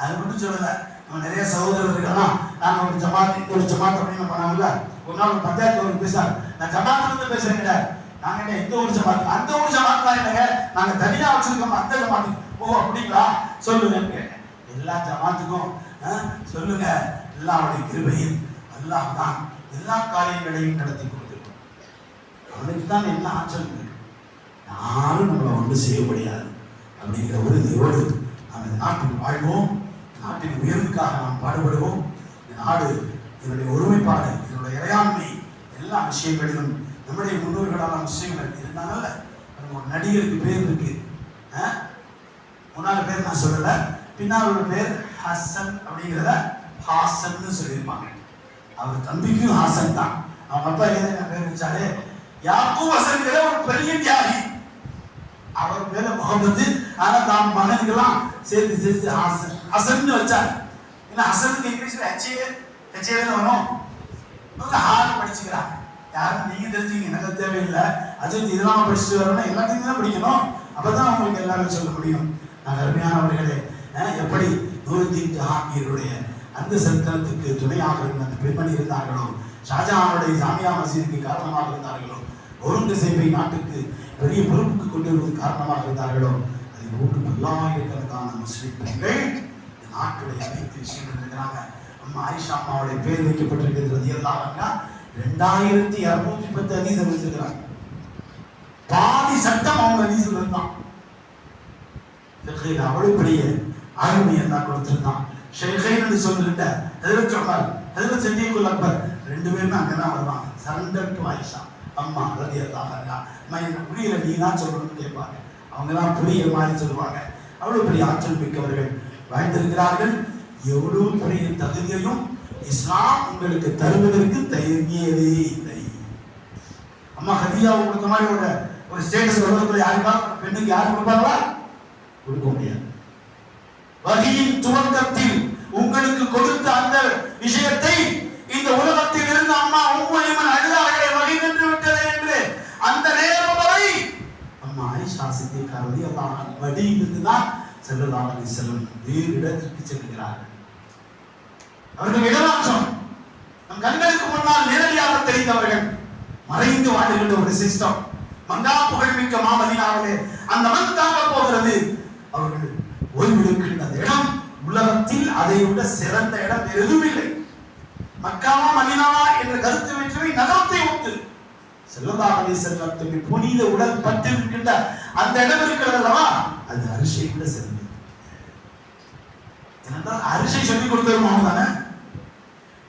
அது மட்டும் சொல்லல, நம்ம நிறைய சகோதரர்கள்லாம் நாங்கள் ஒரு ஜமாத் ஒரு ஜமாத் அப்படின்னு பண்ணாங்கல்ல. ஒரு நாள் ஒரு பஞ்சாயத்து பேசுறாங்க, நான் ஜமாத்துல இருந்து பேசுறேன். நாங்க எந்த ஒரு ஜமாத், அந்த ஒரு ஜமாத் தான் இல்லைங்க, நாங்க தனியா வச்சிருக்கோம் அந்த ஜமாத்து. ஓ அப்படிங்களா, சொல்லுங்க. எல்லா ஜமாத்துக்கும் சொல்லுங்க, அல்லாஹ்வுடைய கிருபையில் அல்லாஹ் தான் எல்லா காரியங்களையும் நடத்தி கொடுத்துருக்கோம். அவனுக்கு தான் என்ன ஆற்றல் இருக்கு, யாரும் நம்மளை ஒன்று செய்ய முடியாது அப்படிங்கிற உறுதியோடு நாம் இந்த நாட்டில் வாழ்வோம். நாட்டின் உயர்வுக்காக நாம் பாடுபடுவோம். இந்த நாடு இதனுடைய ஒருமைப்பாடு, இதனுடைய இறையாண்மை, எல்லா விஷயங்களிலும் நம்முடைய முன்னோர்களான முஸ்லிம்கள் இருந்தாங்கல்ல. ஒரு நடிகருக்கு பேர் இருக்கு, முன்னாள் பேர் நான் சொல்லல, பின்னால் ஒரு பேர் ஹசன் அப்படிங்கிறத ஹாசன் சொல்லியிருப்பாங்க. அவர் தம்பிக்கும் ஹாசன் தான். அவங்க அப்பா என்ன பேர் வச்சாரு, யாக்கூப் ஹசன்கிற ஒரு பெரிய தியாகி. அவர் பேர முகமது, ஆனா தான் மகனுக்கெல்லாம் சேர்த்து சேர்த்து ஹாசன் ஹசன் வச்சாரு. ஏன்னா ஹசனுக்கு இங்கிலீஷ்ல ஹெச்ஏ வரும், ஹால் படிச்சுக்கிறாங்க. யாரும் நீங்க தெரிஞ்சுங்க, எனக்கு தேவையில்லை. அஜித் இதெல்லாம் படிச்சுட்டு வரணும், எல்லாத்தையும் தான் படிக்கணும், அப்பதான் உங்களுக்கு எல்லாமே சொல்ல முடியும். நாங்கள் அருமையானவர்களே, எப்படி நூருத்தீன் ஜஹாங்கீருடைய அந்த சர்க்கரத்துக்கு துணையாக இருந்த அந்த பெண்மணி இருந்தார்களோ, ஷாஜஹானுடைய ஜாமியா மசீதுக்கு காரணமாக இருந்தார்களோ, ஒருங்கசைப்பை நாட்டுக்கு பெரிய பொறுப்புக்கு கொண்டு வருவது காரணமாக இருந்தார்களோ, அதை போன்று பல்லாயிரக்கணக்கான முஸ்லிம் பெண்கள் இந்த நாட்டுடைய அனைத்து விஷயங்கள் இருக்கிறாங்க. அம்மா ஆயிஷா அம்மாவுடைய பேர் வைக்கப்பட்டிருக்கிறது ரலியல்லாஹு அன்ஹா. 2210 ஹதீஸ் வச்சிருக்கிறாங்க. பாதி சட்டம் அவங்க ஹதீஸ்ல இருந்தான். ஃபிக்ஹில் அவ்வளவு பெரிய ஆளுமை எல்லாம் கொடுத்திருந்தான். ஷேഖைன் என்று சொல்லிட்ட ஹஜ்ரத் உமர், ஹஜ்ரத் சித்திகுல் அக்பர் ரெண்டு பேருமே அங்கதான் வருவாங்க. சரண்டர் டு ஆயிஷா அம்மா ரலியல்லாஹு அன்ஹா. நான் புரியல, நீ தான் சொல்லணும்னு கேட்பாங்க. அவங்க தான் புரிய மாதிரி சொல்லுவாங்க. அவ்வளவு பெரிய ஆற்றல் மிக்கவர்கள் வாழ்ந்திருக்கிறார்கள். எவ்வளவு பெரிய தகுதியையும் இஸ்லாம் உங்களுக்கு தருவதற்கு தயங்கியதே இல்லை. அம்மா ஹதியா கொடுத்த மாதிரி ஒரு ஸ்டேட்டஸ் வருவதற்கு யாருக்கா பெண்ணுக்கு யாரும் கொடுப்பாங்களா? கொடுக்க முடியாது. வஹியின் துவக்கத்தில் உங்களுக்கு கொடுத்த அந்த விஷயத்தை இந்த உலகத்தில் இருந்து அம்மா உம்மு ஐமன் அழுதார்களே வகி நின்று விட்டது என்று அந்த நேரம் வரை அம்மா ஆயிஷா சித்திகா ரலியல்லாஹு அன்ஹா வடியில் இருந்துதான் ஸல்லல்லாஹு அலைஹி வஸல்லம் வேறு இடத்திற்கு செல்கிறார்கள். அவர்கள் இடமாற்றம் நம் கண்களுக்கு முன்னால் நேரடியாக தெரிந்தவர்கள், மறைந்து வாழ்கின்ற ஒரு சிஸ்டம். மங்கா புகழ்மிக்க மாமதினாவிலே அந்த மண் தாங்க போகிறது. அவர்கள் ஓய்வெடுக்கின்ற அந்த இடம் உலகத்தில் அதை விட சிறந்த இடம் எதுவும் இல்லை. மக்காவா மதீனாவா என்ற கருத்து வேற்றுமை நகரத்தை ஒத்து ஸல்லல்லாஹு அலைஹி வஸல்லம் புனித உடல் பட்டு இருக்கின்ற அந்த இடம் இருக்கிறது அல்லவா, அது அரிசியை விட சிறந்தது. ஏனென்றால் அரிசி சொல்லிக் கொடுத்தவரும் அவங்க தானே,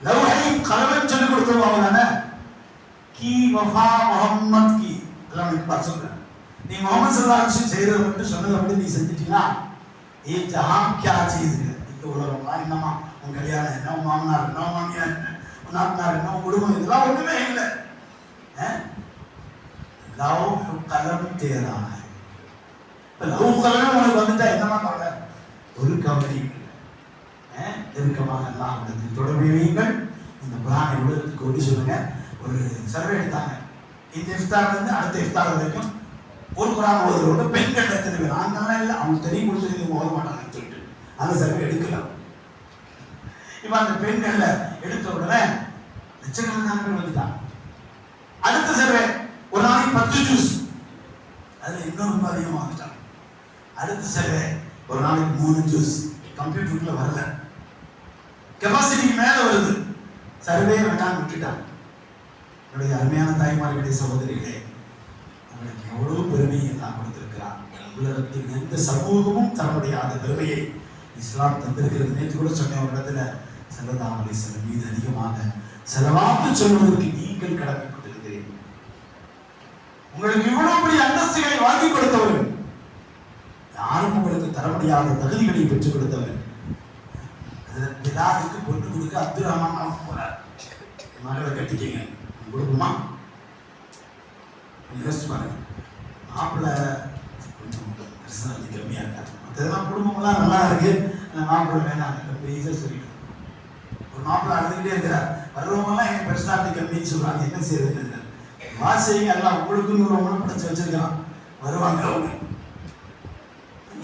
லவ்ஹையும் கலவையும் சொல்லிக் கொடுத்தவரும் அவங்க தானே. கி வஃபா முஹம்மத் கி எல்லாம் நீங்க சொல்றேன். நீ முகமது ஸல்லல்லாஹு அலைஹி வஸல்லம் செய்யறத மட்டும் சொன்னதை மட்டும் நீ செஞ்சிட்டீங்கன்னா ये जहां क्या चीज है இந்த உலகமா என்னமா உன் கல்யாணம் என்ன, உன் மாமனார் என்ன, உன் மாமியார் என்ன, உன் நாத்தனார் என்ன, உன் குடும்பம் இதெல்லாம் ஒண்ணுமே இல்லை. லவ் கலம் தேரா லவ் கலம் உனக்கு வந்துட்டா என்னமா கவலை? ஒரு கவலை இல்லை. நெருக்கமாக எல்லாம் தொடர்பு வையுங்கள். இந்த குர்ஆனை உலகத்துக்கு கொண்டு சொல்லுங்க. ஒரு சர்வே எடுத்தாங்க. இந்த இஃப்தார்ல இருந்து அடுத்த இஃப்தார் வரைக்கும் ஒரு குர்ஆன் ஓதுறவங்க பெண்கள் எத்தனை பேர்? ஆண்கள் இல்லை, அவங்க தெரியும் முடிச்சு ஓத மாட்டாங்கன்னு சொல்லிட்டு அந்த சர்வே எடுக்கலாம். இப்ப அந்த பெண்கள்ல எடுத்த உடனே லட்சக்கணக்கான பேர் வந்துட்டாங்க. அடுத்த சர்வே ஒரு நாளைக்கு 10 ஜூஸ், அதுல இன்னும் ரொம்ப அதிகமாக வந்துட்டாங்க. அடுத்த சர்வே ஒரு நாளைக்கு 3 ஜூஸ். கம்ப்யூட்டருக்குள்ள வரல, கெபாசிட்டிக்கு மேல வருது. சர்வே வேண்டாம் விட்டுட்டாங்க. என்னுடைய அருமையான தாய்மார்களே, சகோதரிகளே, உங்களுக்கு எவ்வளவு பெருமையை எல்லாம் கொடுத்திருக்கிறார். உலகத்தில் எந்த சமூகமும் தர முடியாத பெருமையை இஸ்லாம் தந்திருக்கிறது. நேற்று கூட சொன்ன ஒரு இடத்துல ஸல்லல்லாஹு அலைஹி வஸல்லம் மீது அதிகமாக செலவாத்து சொல்வதற்கு நீங்கள் கடமைப்பட்டிருக்கிறீர்கள். உங்களுக்கு இவ்வளவு பெரிய அந்தஸ்துகளை வாங்கி கொடுத்தவர்கள், யாரும் உங்களுக்கு தர முடியாத தகுதிகளை பெற்றுக் கொடுத்தவர்கள். பிலாலுக்கு பொண்ணு கொடுக்க அப்துல் ரஹ்மான் போறார். மகளை கட்டிக்கீங்க கொடுக்குமா? யோசிச்சு பாருங்க. மாப்பிள்ளை கொஞ்சம் பர்சனாலிட்டி கம்மியா இருக்காங்க. மற்றதெல்லாம் குடும்பம்லாம் நல்லா இருக்கு, மாப்பிள்ளை வேணாம் ரொம்ப ஈஸியாக சொல்லிட்டு ஒரு மாப்பிள்ளை அழுதுகிட்டே இருக்கிறார். வர்றவங்கலாம் என் பர்சனாலிட்டி கம்மின்னு சொல்றாங்க. என்ன செய்யறது? வாசைங்க எல்லாம் உங்களுக்குன்னு ரொம்ப படைச்சு வச்சிருக்கலாம். வருவாங்க அவங்க.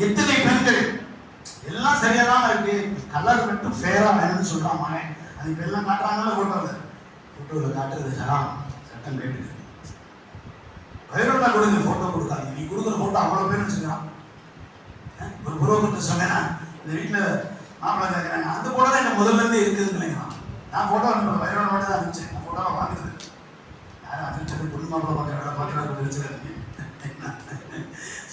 எத்தனை பெண்கள் எல்லாம் சரியாதான் இருக்கு, கலர் மட்டும் ஃபேரா வேணும்னு சொல்றான் மகன். அது இப்ப எல்லாம் காட்டுறாங்கல்ல போட்டோல காட்டுறது ஹராம், சட்டம் கேட்டு. பயோடா கொடுங்க, போட்டோ கொடுக்காங்க. நீ கொடுக்குற போட்டோ அவ்வளவு பேர் வச்சுக்கிறான். ஒரு புரோகிட்ட சொன்னேன்னா இந்த வீட்டுல மாப்பிள்ளை கேட்கிறாங்க, அந்த போட்டோ தான் என்ன முதல்ல இருந்து இருக்குதுன்னு நினைக்கிறான். நான் போட்டோ பயோடா மட்டும் தான் இருந்துச்சு. நான் போட்டோவை பார்க்குறது யாரும் அதிர்ச்சது பொண்ணு மாப்பிள்ளை பார்க்குற வேலை பார்க்குறாங்க வச்சுக்கிறாங்க.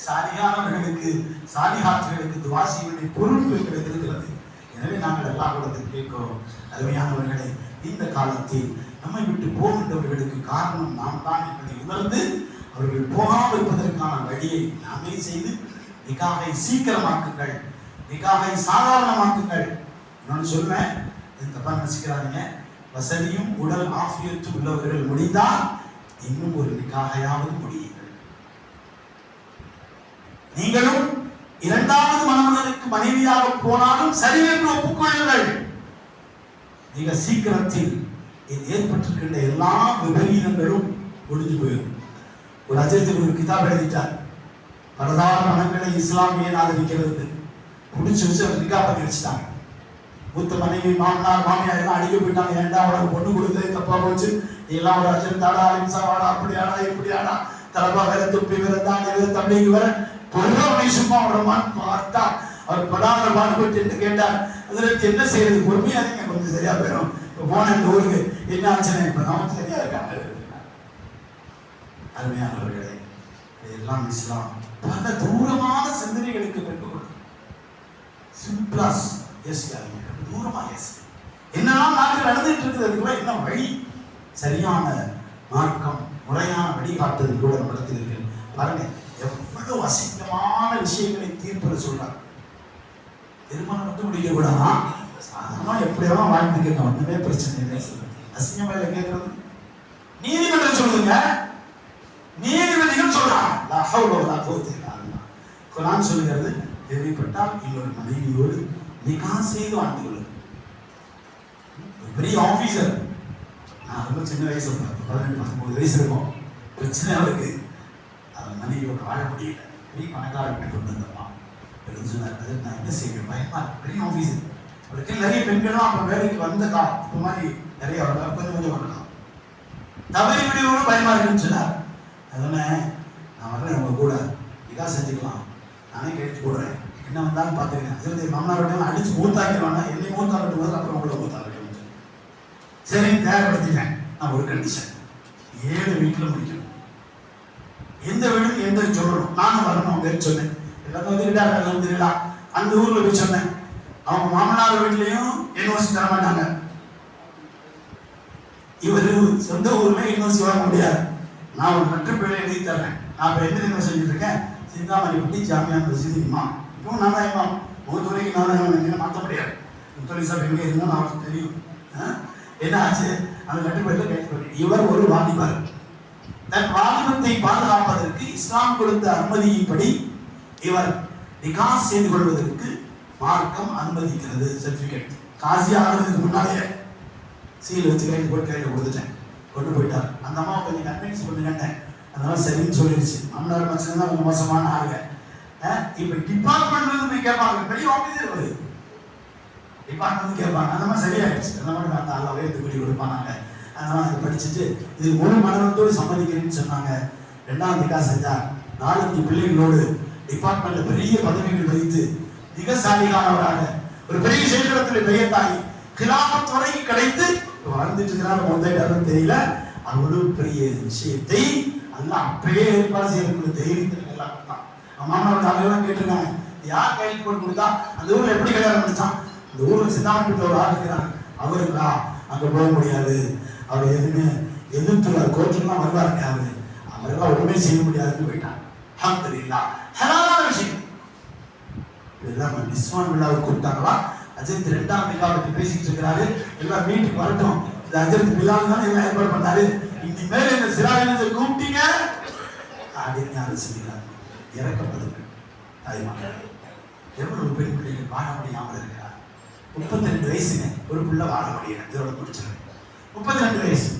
சாலிகானவர்களுக்கு சாலிகாற்றுகளுக்கு துவா செய்ய வேண்டிய பொறுப்பு கிடைத்திருக்கிறது. எனவே நாங்கள் எல்லா கூடத்தில் கேட்கிறோம், அருமையானவர்களை, இந்த காலத்தில் நம்மை விட்டு போகின்றவர்களுக்கு காரணம் நாம் தான் என்பதை உணர்ந்து அவர்கள் போகாமல் இருப்பதற்கான வழியை நாமே செய்து நிக்காகை சீக்கிரமாக்குங்கள், நிக்காகை சாதாரணமாக்குங்கள். நான் சொல்வேன், தப்பா நினைச்சுக்கிறாங்க, வசதியும் உடல் ஆஃபியத்தும் உள்ளவர்கள் முடிந்தால் இன்னும் ஒரு நிக்காகையாவது முடியுங்கள். நீங்களும் இரண்டாவது மணமகனுக்கு மனைவியாக போனாலும் சரி என்று ஒப்புக்கொள்ளுங்கள். மிக சீக்கிரத்தில் ஏற்பட்டிருக்கின்ற எல்லா விபரீதங்களும் ஒழிஞ்சு போயிடும். ஒரு அஜயத்துக்கு ஒரு கிதாப் எழுதிட்டார், பரதான மனங்களை இஸ்லாம் ஏன் ஆதரிக்கிறது. பிடிச்சி வச்சு அவர் நிக்கா பண்ணி வச்சுட்டாங்க. மூத்த மனைவி மாமனார் மாமியார் எல்லாம் அடிக்க போயிட்டாங்க. ஏன்டா அவளுக்கு பொண்ணு கொடுத்தது தப்பா போச்சு, எல்லாம் ஒரு அஜயத்தாடா அலிம்சாவாடா அப்படி ஆடா இப்படி ஆடா தலப்பா வேற துப்பி வேற தாண்டி வேற தம்பிக்கு வேற பொருளாவை சும்மா விடமான்னு பார்த்தா அவர் படாத பாடுபட்டு கேட்டார், அதற்கு என்ன செய்யறது, பொறுமையா நீங்க கொஞ்சம் சரியா போயிடும். இப்போ போன இந்த ஊருக்கு என்ன ஆச்சுன்னா இப்ப நமக்கு சரியா இருக்காங்க. அருமையானவர்களே, இதெல்லாம் இஸ்லாம் பல தூரமான சிந்தனைகளுக்கு பெற்றுக் கொடுக்கும். சிம்பிளாஸ் எஸ் தூரமா எஸ் என்னெல்லாம் நாட்டில் நடந்துட்டு இருக்கிறதுக்குள்ள என்ன வழி, சரியான மார்க்கம் முறையான வழிகாட்டுதல் கூட நடத்தினீர்கள் பாருங்க. எவ்வளவு அசிங்கமான விஷயங்களை தீர்ப்புல சொல்றாங்க. திருமணம் மட்டும் முடிக்க கூடாது, சாதாரணமா எப்படியெல்லாம் வாழ்ந்து கேட்க ஒண்ணுமே பிரச்சனை இல்லை சொல்றது. அசிங்கமா இல்லை கேட்கறது. நீதிமன்றம் சொல்லுங்க, நீதிபதிகள் சொல்றாங்க. குர்ஆன் சொல்லுகிறது, தேவைப்பட்டால் இன்னொரு மனைவியோடு நிக்காஹ் செய்து வாழ்ந்து கொள்ளுங்க. பெரிய ஆபீசர், நான் ரொம்ப சின்ன வயசு 18-19 வயசு இருக்கும், பிரச்சனை அவருக்கு அவன் மனைவியோட வாழ முடியல. பெரிய பணக்கார வீட்டுக்கு கொண்டு வந்தோமா சொன்னார். நான் என்ன செய்வேன், பயமா பெரிய ஆபீசர், அவருக்கு நிறைய பெண்களும் அப்ப வேலைக்கு வந்த காலம் இந்த மாதிரி நிறைய வரலாம், கொஞ்சம் கொஞ்சம் வரலாம். தவறி விடுவோம் பயமா இருக்குன்னு சொன்னார். அதனால நான் வரேன், அவங்க கூட நிக்கா செஞ்சுக்கலாம், நானே கேட்டு போடுறேன், என்ன வந்தாலும் பார்த்துக்கிறேன். அதே மாமனாரோட அடிச்சு மூத்தாக்கிடுவாங்க, என்னை மூத்தாக்கிட்டு போது அப்புறம் உங்களை மூத்தாக்கிட்டு சரி தயார்படுத்திட்டேன். நான் ஒரு கண்டிஷன், 7 வீட்டில் முடிக்கணும். எந்த வீடு எந்த சொல்லணும், நானும் வரணும் அப்படின்னு சொன்னேன். எல்லாரும் வந்துக்கிட்டாங்க, எல்லாம் வந்துடா. அந்த ஊர்ல போய் சொன்னேன், அவங்க மாமனார் வீட்லயும் யூனிவர்சிட்டி தர மாட்டாங்க. இவரு சொந்த ஊர்ல யூனிவர்சிட்டி வாங்க முடியாது. நான் ஒரு மற்ற பிள்ளை எழுதி தர்றேன். நான் இப்ப எந்த யூனிவர்சிட்டி செஞ்சுட்டு இருக்கேன், சிந்தாமணிப்பட்டி ஜாமியா மஸ்ஜித் இமாம். இப்போ நான் தான் இமாம், ஒரு துறைக்கு நான் மாற்ற முடியாது. தொழில் சார் எங்கே இருந்தாலும் அவருக்கு தெரியும். என்ன ஆச்சு, அந்த கட்டுப்பாட்டில் கேட்டு. இவர் ஒரு வாலிபர், தன் வாலிபத்தை பாதுகாப்பதற்கு இஸ்லாம் கொடுத்த அனுமதியின்படி இவர் நிக்காஹ் செய்து கொள்வதற்கு மார்க்கம் அனுமதிக்கிறது. சர்டிபிகேட் காசி ஆகிறதுக்கு முன்னாலே சீல் வச்சு கையில் போட்டு கையில் கொடுத்துட்டேன், கொண்டு போயிட்டார். அந்த அம்மாவை கொஞ்சம் கன்வின்ஸ் பண்ணிட்டேன், அதனால சரின்னு சொல்லிடுச்சு. அம்மார் மச்சன் தான் கொஞ்சம் மோசமான ஆளுங்க. இப்ப டிபார்ட்மெண்ட்ல போய் கேட்பாங்க, பெரிய ஆபீசர் வருது, டிபார்ட்மெண்ட் கேட்பாங்க. அந்த மாதிரி சரியாயிடுச்சு. அந்த மாதிரி நான் அல்லாவே எடுத்துக்கொடி கொடுப்பாங்க. அதனால அதை படிச்சுட்டு இது முழு மனதோடு சம்மதிக்கிறேன்னு சொன்னாங்க. 2ஆம் நிக்காஹ் செஞ்சா 4 பிள்ளைகளோடு டிபார்ட்மெண்ட்ல பெரிய பதவிகள் வைத்து மிக சாலிகானவராக ஒரு பெரிய செயல்களத்தில் பெயர்த்தாகி கிலாபத் வரைக்கும் கிடைத்து வாழ்ந்துட்டு இருக்கிறாங்க. முதல் தெரியல, அவ்வளவு பெரிய விஷயத்தை எல்லாம் அப்பயே ஏற்பாடு செய்யக்கூடிய தைரியத்திற்கெல்லாம் தான். மாமனோட ஆளுநர் கேட்டிருக்காங்க, யார் கையில் போட்டு கொடுத்தா, அந்த ஊர்ல எப்படி கல்யாணம் முடிச்சான், அந்த ஊர்ல சிந்தாமணிப்பட்ட ஒரு ஆள் இருக்கிறாங்க, அவருக்கா அங்க போக முடியாது, அவர் எதுவுமே எதிர்த்து கோர்ட்டுலாம் வருவாருங்க, அவரெல்லாம் ஒண்ணுமே செய்ய முடியாதுன்னு போயிட்டாங்க. அல்ஹம்துலில்லாஹ், ஹலாலான விஷயம். இதெல்லாம் நிஸ்வான் விழாவை கூப்பிட்டாங்களா, அஜித் 2ஆம் நிக்காஹ் பத்தி பேசிட்டு இருக்கிறாரு, எல்லாம் வீட்டுக்கு வரட்டும், இந்த அஜித் பிலால் தான் எல்லாம் ஏற்பாடு பண்ணாரு, இனிமேல் இந்த சிராஜனை கூப்பிட்டீங்க அப்படின்னு யாரும் சொல்லிக்கிறாங்க. இறக்கப்படுங்க தாய்மார்கள். எவ்வளவு பெண் பிள்ளைகள் வாழ முடியாமல் இருக்கிறார். 32 வயசுங்க, ஒரு பிள்ளை வாழ முடியல, இதோட முடிச்சிருக்கேன். 32 வயசு.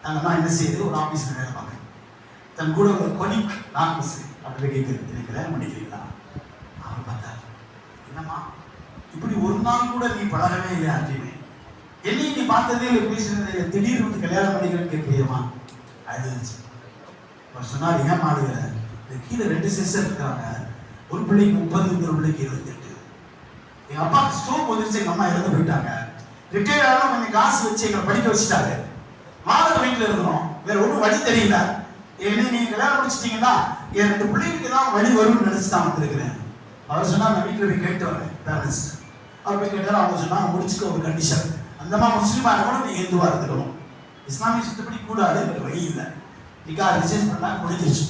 நாங்கள்லாம் என்ன செய்யுது, ஒரு ஆபீஸ்ல வேலை பார்க்குறேன். தன் கூட ஒரு கொனி நான் முஸ்லீம் அப்படி கேட்குறது, எனக்கு கல்யாணம் பண்ணிக்கிறீங்களா? அவர் பார்த்தா, என்னம்மா இப்படி ஒரு நாள் கூட நீ பழகவே இல்லை, யாருமே என்னையும் நீ பார்த்ததே இல்லை, பேசுனதே, திடீர்னு வந்து கல்யாணம் பண்ணிக்கிறேன்னு கேட்குறியம்மா? அழுதுச்சு. அவர் சொன்னார், ஏன் மாடுகிற, இந்த கீழே 2 சிஸ்டர் இருக்காங்க, ஒரு பிள்ளைக்கு 30, இன்னொரு பிள்ளைக்கு 28. எங்க அப்பாவுக்கு ஸ்ட்ரோக் வந்துருச்சு, எங்க அம்மா இறந்து போயிட்டாங்க. ரிட்டையர் ஆகலாம், கொஞ்சம் காசு வச்சு எங்களை படிக்க வச்சுட்டாங்க. மாதம் வீட்டில் இருக்கிறோம், வேற ஒன்றும் வழி தெரியல. என்ன நீங்க கல்யாணம் முடிச்சிட்டீங்கன்னா என் 2 பிள்ளைங்களுக்கு தான் வழி வரும்னு நினைச்சு தான் வந்திருக்கிறேன். அவர் சொன்னா, நான் வீட்டில் போய் கேட்டு வரேன் பேரண்ட்ஸ். அவர் போய் கேட்டாலும் அவங்க சொன்னாங்க, முடிச்சுக்க ஒரு கண்டிஷன், அந்தமா முஸ்லீமா இருக்கணும், நீங்க இந்துவா இருந்துக்கணும், இஸ்லாமிய சுத்தப்படி கூடாது, எனக்கு வழி இல்லை. நிக்காஹ் ரிஜிஸ்டர் பண்ணா முடிஞ்சிருச்சு.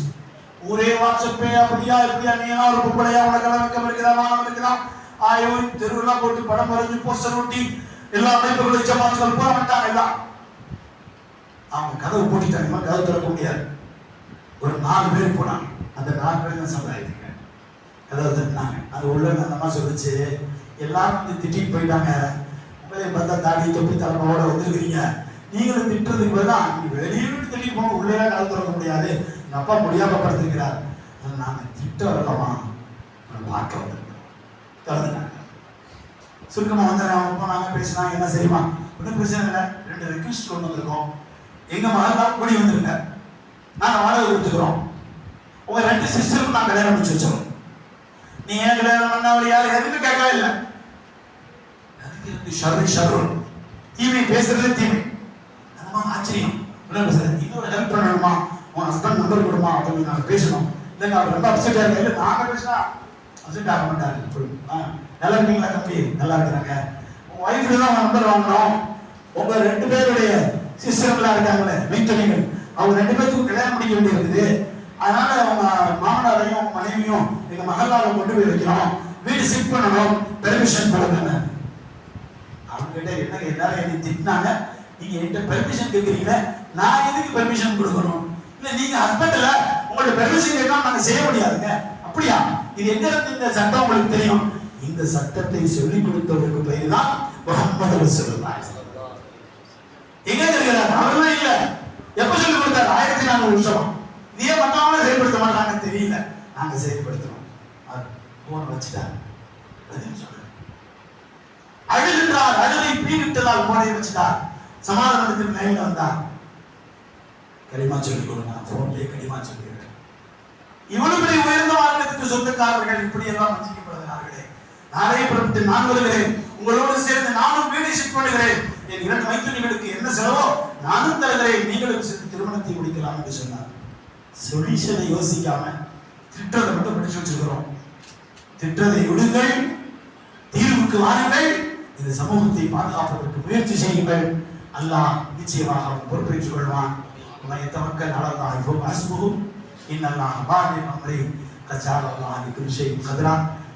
ஊரே வாட்ஸ்அப்பே அப்படியா இப்படியா, நீ எல்லாம் ஒரு பொம்பளையா, உனக்கெல்லாம் வெக்கம் இருக்குதா, வானம் இருக்குதா, ஆயோ தெருவெல்லாம் போட்டு படம் வரைஞ்சு போஸ்டர் ஒட்டி எல்லா அமைப்புகளும் ஜமாத்துகள் போட மாட்டாங்க. எல்லாம் அவங்க கதவு போட்டுட்டாங்க, கதவு திறக்க முடியாது. ஒரு 4 பேர் போனாங்க, அந்த 4 பேர் தான் சமுதாயத்துக்கு கதவு திறந்தாங்க. அது உள்ள அந்த அம்மா சொல்லிச்சு, எல்லாரும் வந்து திட்டிட்டு போயிட்டாங்க, உங்களே பார்த்தா தாடி தொப்பி தலைமையோட வந்துருக்கிறீங்க, நீங்களும் திட்டுறதுக்கு பதிலாக நீங்க வெளியூர் திட்டிட்டு போங்க, உள்ளே கதவு திறக்க முடியாது, எங்க அப்பா முடியாம படுத்திருக்கிறார், நாங்க திட்ட வரலாமா, பார்க்க வந்திருக்கோம். சுருக்கமா வந்து அவங்க போனாங்க, பேசினாங்க, என்ன சரிமா ஒன்றும் பிரச்சனை இல்லை, 2 ரெக்வஸ்ட் கொண்டு வந்திருக்கோம், எங்க மகள் கூடி வந்துருங்க, நாங்க வாடகை கொடுத்துக்கிறோம், உங்க 2 சிஸ்டருக்கும் நான் கல்யாணம் முடிச்சு வச்சோம், நீ ஏன் கல்யாணம் பண்ண, அவர் யாரு எதுவும் கேட்கவே இல்லை. தீமை பேசுறது தீமை. ஆச்சரியம், இன்னொரு ஹெல்ப் பண்ணணுமா, உன் ஹஸ்பண்ட் நம்பர் கொடுமா அப்படின்னு நாங்கள் பேசணும். இல்லைங்க அவர் ரொம்ப அப்செட் ஆகிருக்கா, இல்லை நாங்கள் பேசினா அப்செட் ஆக மாட்டாரு. நல்லா இருக்கீங்களா தம்பி? நல்லா இருக்கிறாங்க. உங்க ஒய்ஃப்ல தான் உங்க நம்பர் வாங்கணும், உங்க 2 பேருடைய சிஸ்டர்களா இருக்காங்களே மெய்த்தொழிகள், அவங்க 2 பேருக்கும் கல்யாணம் முடிக்க வேண்டி இருக்குது, அதனால அவங்க மாமனாரையும் அவங்க மனைவியும் எங்க மகளால கொண்டு போய் வைக்கிறோம், வீடு ஷிஃப்ட் பண்ணணும், பெர்மிஷன் கொடுங்க. அவங்க கிட்ட என்ன எல்லாரும் என்னை திட்டினாங்க, நீங்க என்கிட்ட பெர்மிஷன் கேட்குறீங்களே, நான் எதுக்கு பெர்மிஷன் கொடுக்கணும்? இல்ல நீங்க ஹஸ்பண்ட்ல உங்களோட பெர்மிஷன் கேட்காம நாங்க செய்ய முடியாதுங்க. அப்படியா? இது எங்க இருந்து இந்த சட்டம் உங்களுக்கு தெரியும்? இந்த சட்டத்தை சொல்லிக் கொடுத்தவருக்கு பெயர் தான் முஹம்மது ரசூலுல்லாஹ். எங்க தெரிகிறார்? அவர்களும் இல்ல. எப்ப சொல்லிக் கொடுத்தாரு? 1400 வருஷம். இதே மத்தவங்க செயல்படுத்த மாட்டாங்க தெரியல, நாங்க செயல்படுத்துறோம். போன் வச்சுட்டார். அழுகின்றார், அழுகை பீடிட்டதால் போனை வச்சுட்டார். சமாதானத்துக்கு லைன்ல வந்தார். கலிமா சொல்லிக் கொடுங்க, போன்லயே கலிமா சொல்லிடுறேன். இவ்வளவு பெரிய உயர்ந்த மார்க்கத்துக்கு சொந்தக்காரர்கள் இப்படி எல்லாம் வஞ்சிக்கப்படுகிறார்களே. நாளை புறப்பட்டு நான் வருகிறேன், உங்களோடு சேர்ந்து நானும் வீடு ஷிஃப்ட் பண்ணுகிறேன், என் 2 மைத்துனிகளுக்கு என்ன செலவோ நானும் தருகிறேன், நீங்களும் சேர்ந்து திருமணத்தை முடிக்கலாம் என்று சொன்னார். சொல்யூஷனை யோசிக்காம திட்டத்தை மட்டும் படிச்சு வச்சிருக்கிறோம். திட்டத்தை விடுங்கள், தீர்வுக்கு வாருங்கள், இந்த சமூகத்தை பாதுகாப்பதற்கு முயற்சி செய்யுங்கள். அல்லாஹ் நிச்சயமாக அவன் பொறுப்பேற்றுக் கொள்வான். தவக்கல் அலல்லாஹ் வஹுவ ஹஸ்புஹு இன்னல்லாஹ பாலிகு அம்ரி கத் ஜஅல அல்லாஹு லிகுல்லி ஷைஇன் கத்ரா.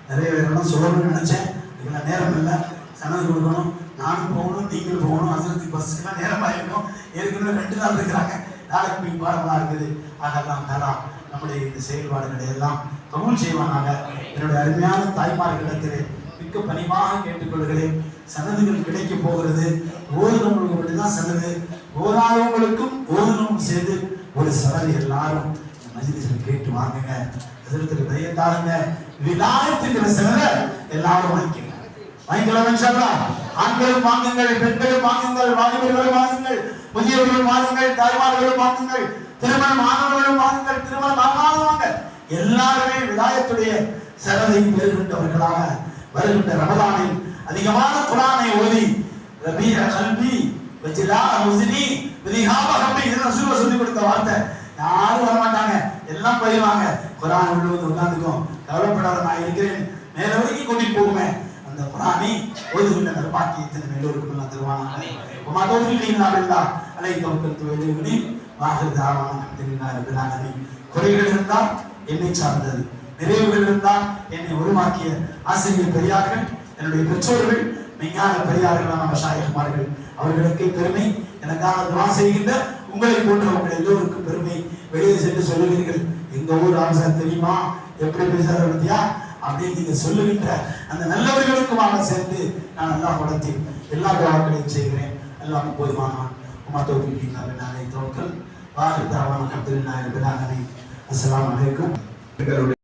நிறைய பேரெல்லாம் சொல்லணும்னு நினைச்சேன், இதுல நேரம் இல்லை. சனது கொடுக்கணும், நானும் போகணும், நீங்களும் போகணும், ஹஸ்ரத் பஸ்ஸுக்கெல்லாம் நேரம் ஆகிடும். ஏற்கனவே 2 நாள் இருக்கிறாங்க, நாளைக்கு போய் பாடமாக இருக்குது. ஆகலாம் தாலா நம்முடைய இந்த செயல்பாடுகளை எல்லாம் கபூல் செய்வானாக. என்னுடைய அருமையான தாய்மார்களிடத்திலே மிக்க பணிவாக கேட்டுக்கொள்கிறேன். சனதுகள் கிடைக்க போகிறது, ஓதுனவங்களுக்கு மட்டும்தான் சனது, ஓதாதவங்களுக்கும் ஓதுனவும் சேர்ந்து ஒரு சனது எல்லாரும் இந்த மஜ்லிஸில் கேட்டு வாங்குங்க. ஹஜ்ரத்துக்கு தையத்தாருங்க, விலாயத்துங்கிற சனதை எல்லாரும் வாங்கிக்கங்க. வாங்கிக்கலாம் இன்ஷா அல்லாஹ். ஆண்களும் வாங்குங்கள், பெண்களும் வாங்குங்கள், வாலிபர்களும் வாங்குங்கள், முதியவர்களும் வாங்குங்கள், தாய்மார்களும் வாங்குங்கள், திருமணம் ஆனவர்களும் வாங்குங்கள், திருமணம் ஆகாதவங்க எல்லாருமே விலாயத்துடைய சரதை பெறுகின்றவர்களாக வருகின்ற ரமலானில் அதிகமான குர்ஆனை ஓதி ரபீஅ கல்பி வஜ்லா ஹுஸ்னி விதிஹாப ஹப்பி, இது ரசூலுல்லாஹ் சொல்லி கொடுத்த வார்த்தை. யாரும் வர மாட்டாங்க, எல்லாம் போயிடுவாங்க. குர்ஆன் உள்ள வந்து உட்கார்ந்துக்கும், கவலைப்படாத நான் இருக்கிறேன், மேல வரைக்கும் கூட்டிட்டு போகுமே. அந்த குர்ஆனை ஓதுகின்ற நற்பாக்கியத்தை நம்ம எல்லோருக்கும் எல்லாம் தருவானாக. வமா தௌஃபீகி இல்லா பில்லாஹ் அலைஹி தவக்கல்து வ இலைஹி உனீப். வாஹிர் தஅவானா அல்ஹம்துலில்லாஹி ரப்பில் ஆலமீன். குறைகள் இருந்தால் என்னை சார்ந்தது, நிறைவுகள் இருந்தால் என்னை உருவாக்கிய ஆசிரியர் பெரியார்கள், என்னுடைய பெற்றோர்கள், மெய்ஞான பெரியார்களான மஷாயிஹ்மார்கள், அவர்களுக்கு பெருமை. எனக்காக துஆ செய்கின்ற உங்களை போன்ற உங்கள் எல்லோருக்கும் பெருமை. வெளியே சென்று சொல்லுவீர்கள், எங்க ஊர் ஆன்சர் தெரியுமா, எப்படி பேசுற பத்தியா அப்படின்னு நீங்க சொல்லுகின்ற அந்த நல்லவர்களுக்குமாக சேர்ந்து நான் அல்லாஹ் வளர்த்தி எல்லா துஆக்களையும் செய்கிறேன். அல்லாஹ் போதுமானவன். வமா தௌஃபீகி இல்லா பில்லாஹ் அலைஹி தவக்கல். வாஹிர் தஅவானா அல்ஹம்துலில்லாஹி ரப்பில் ஆலமீன். அஸ்ஸலாமு அலைக்கும்.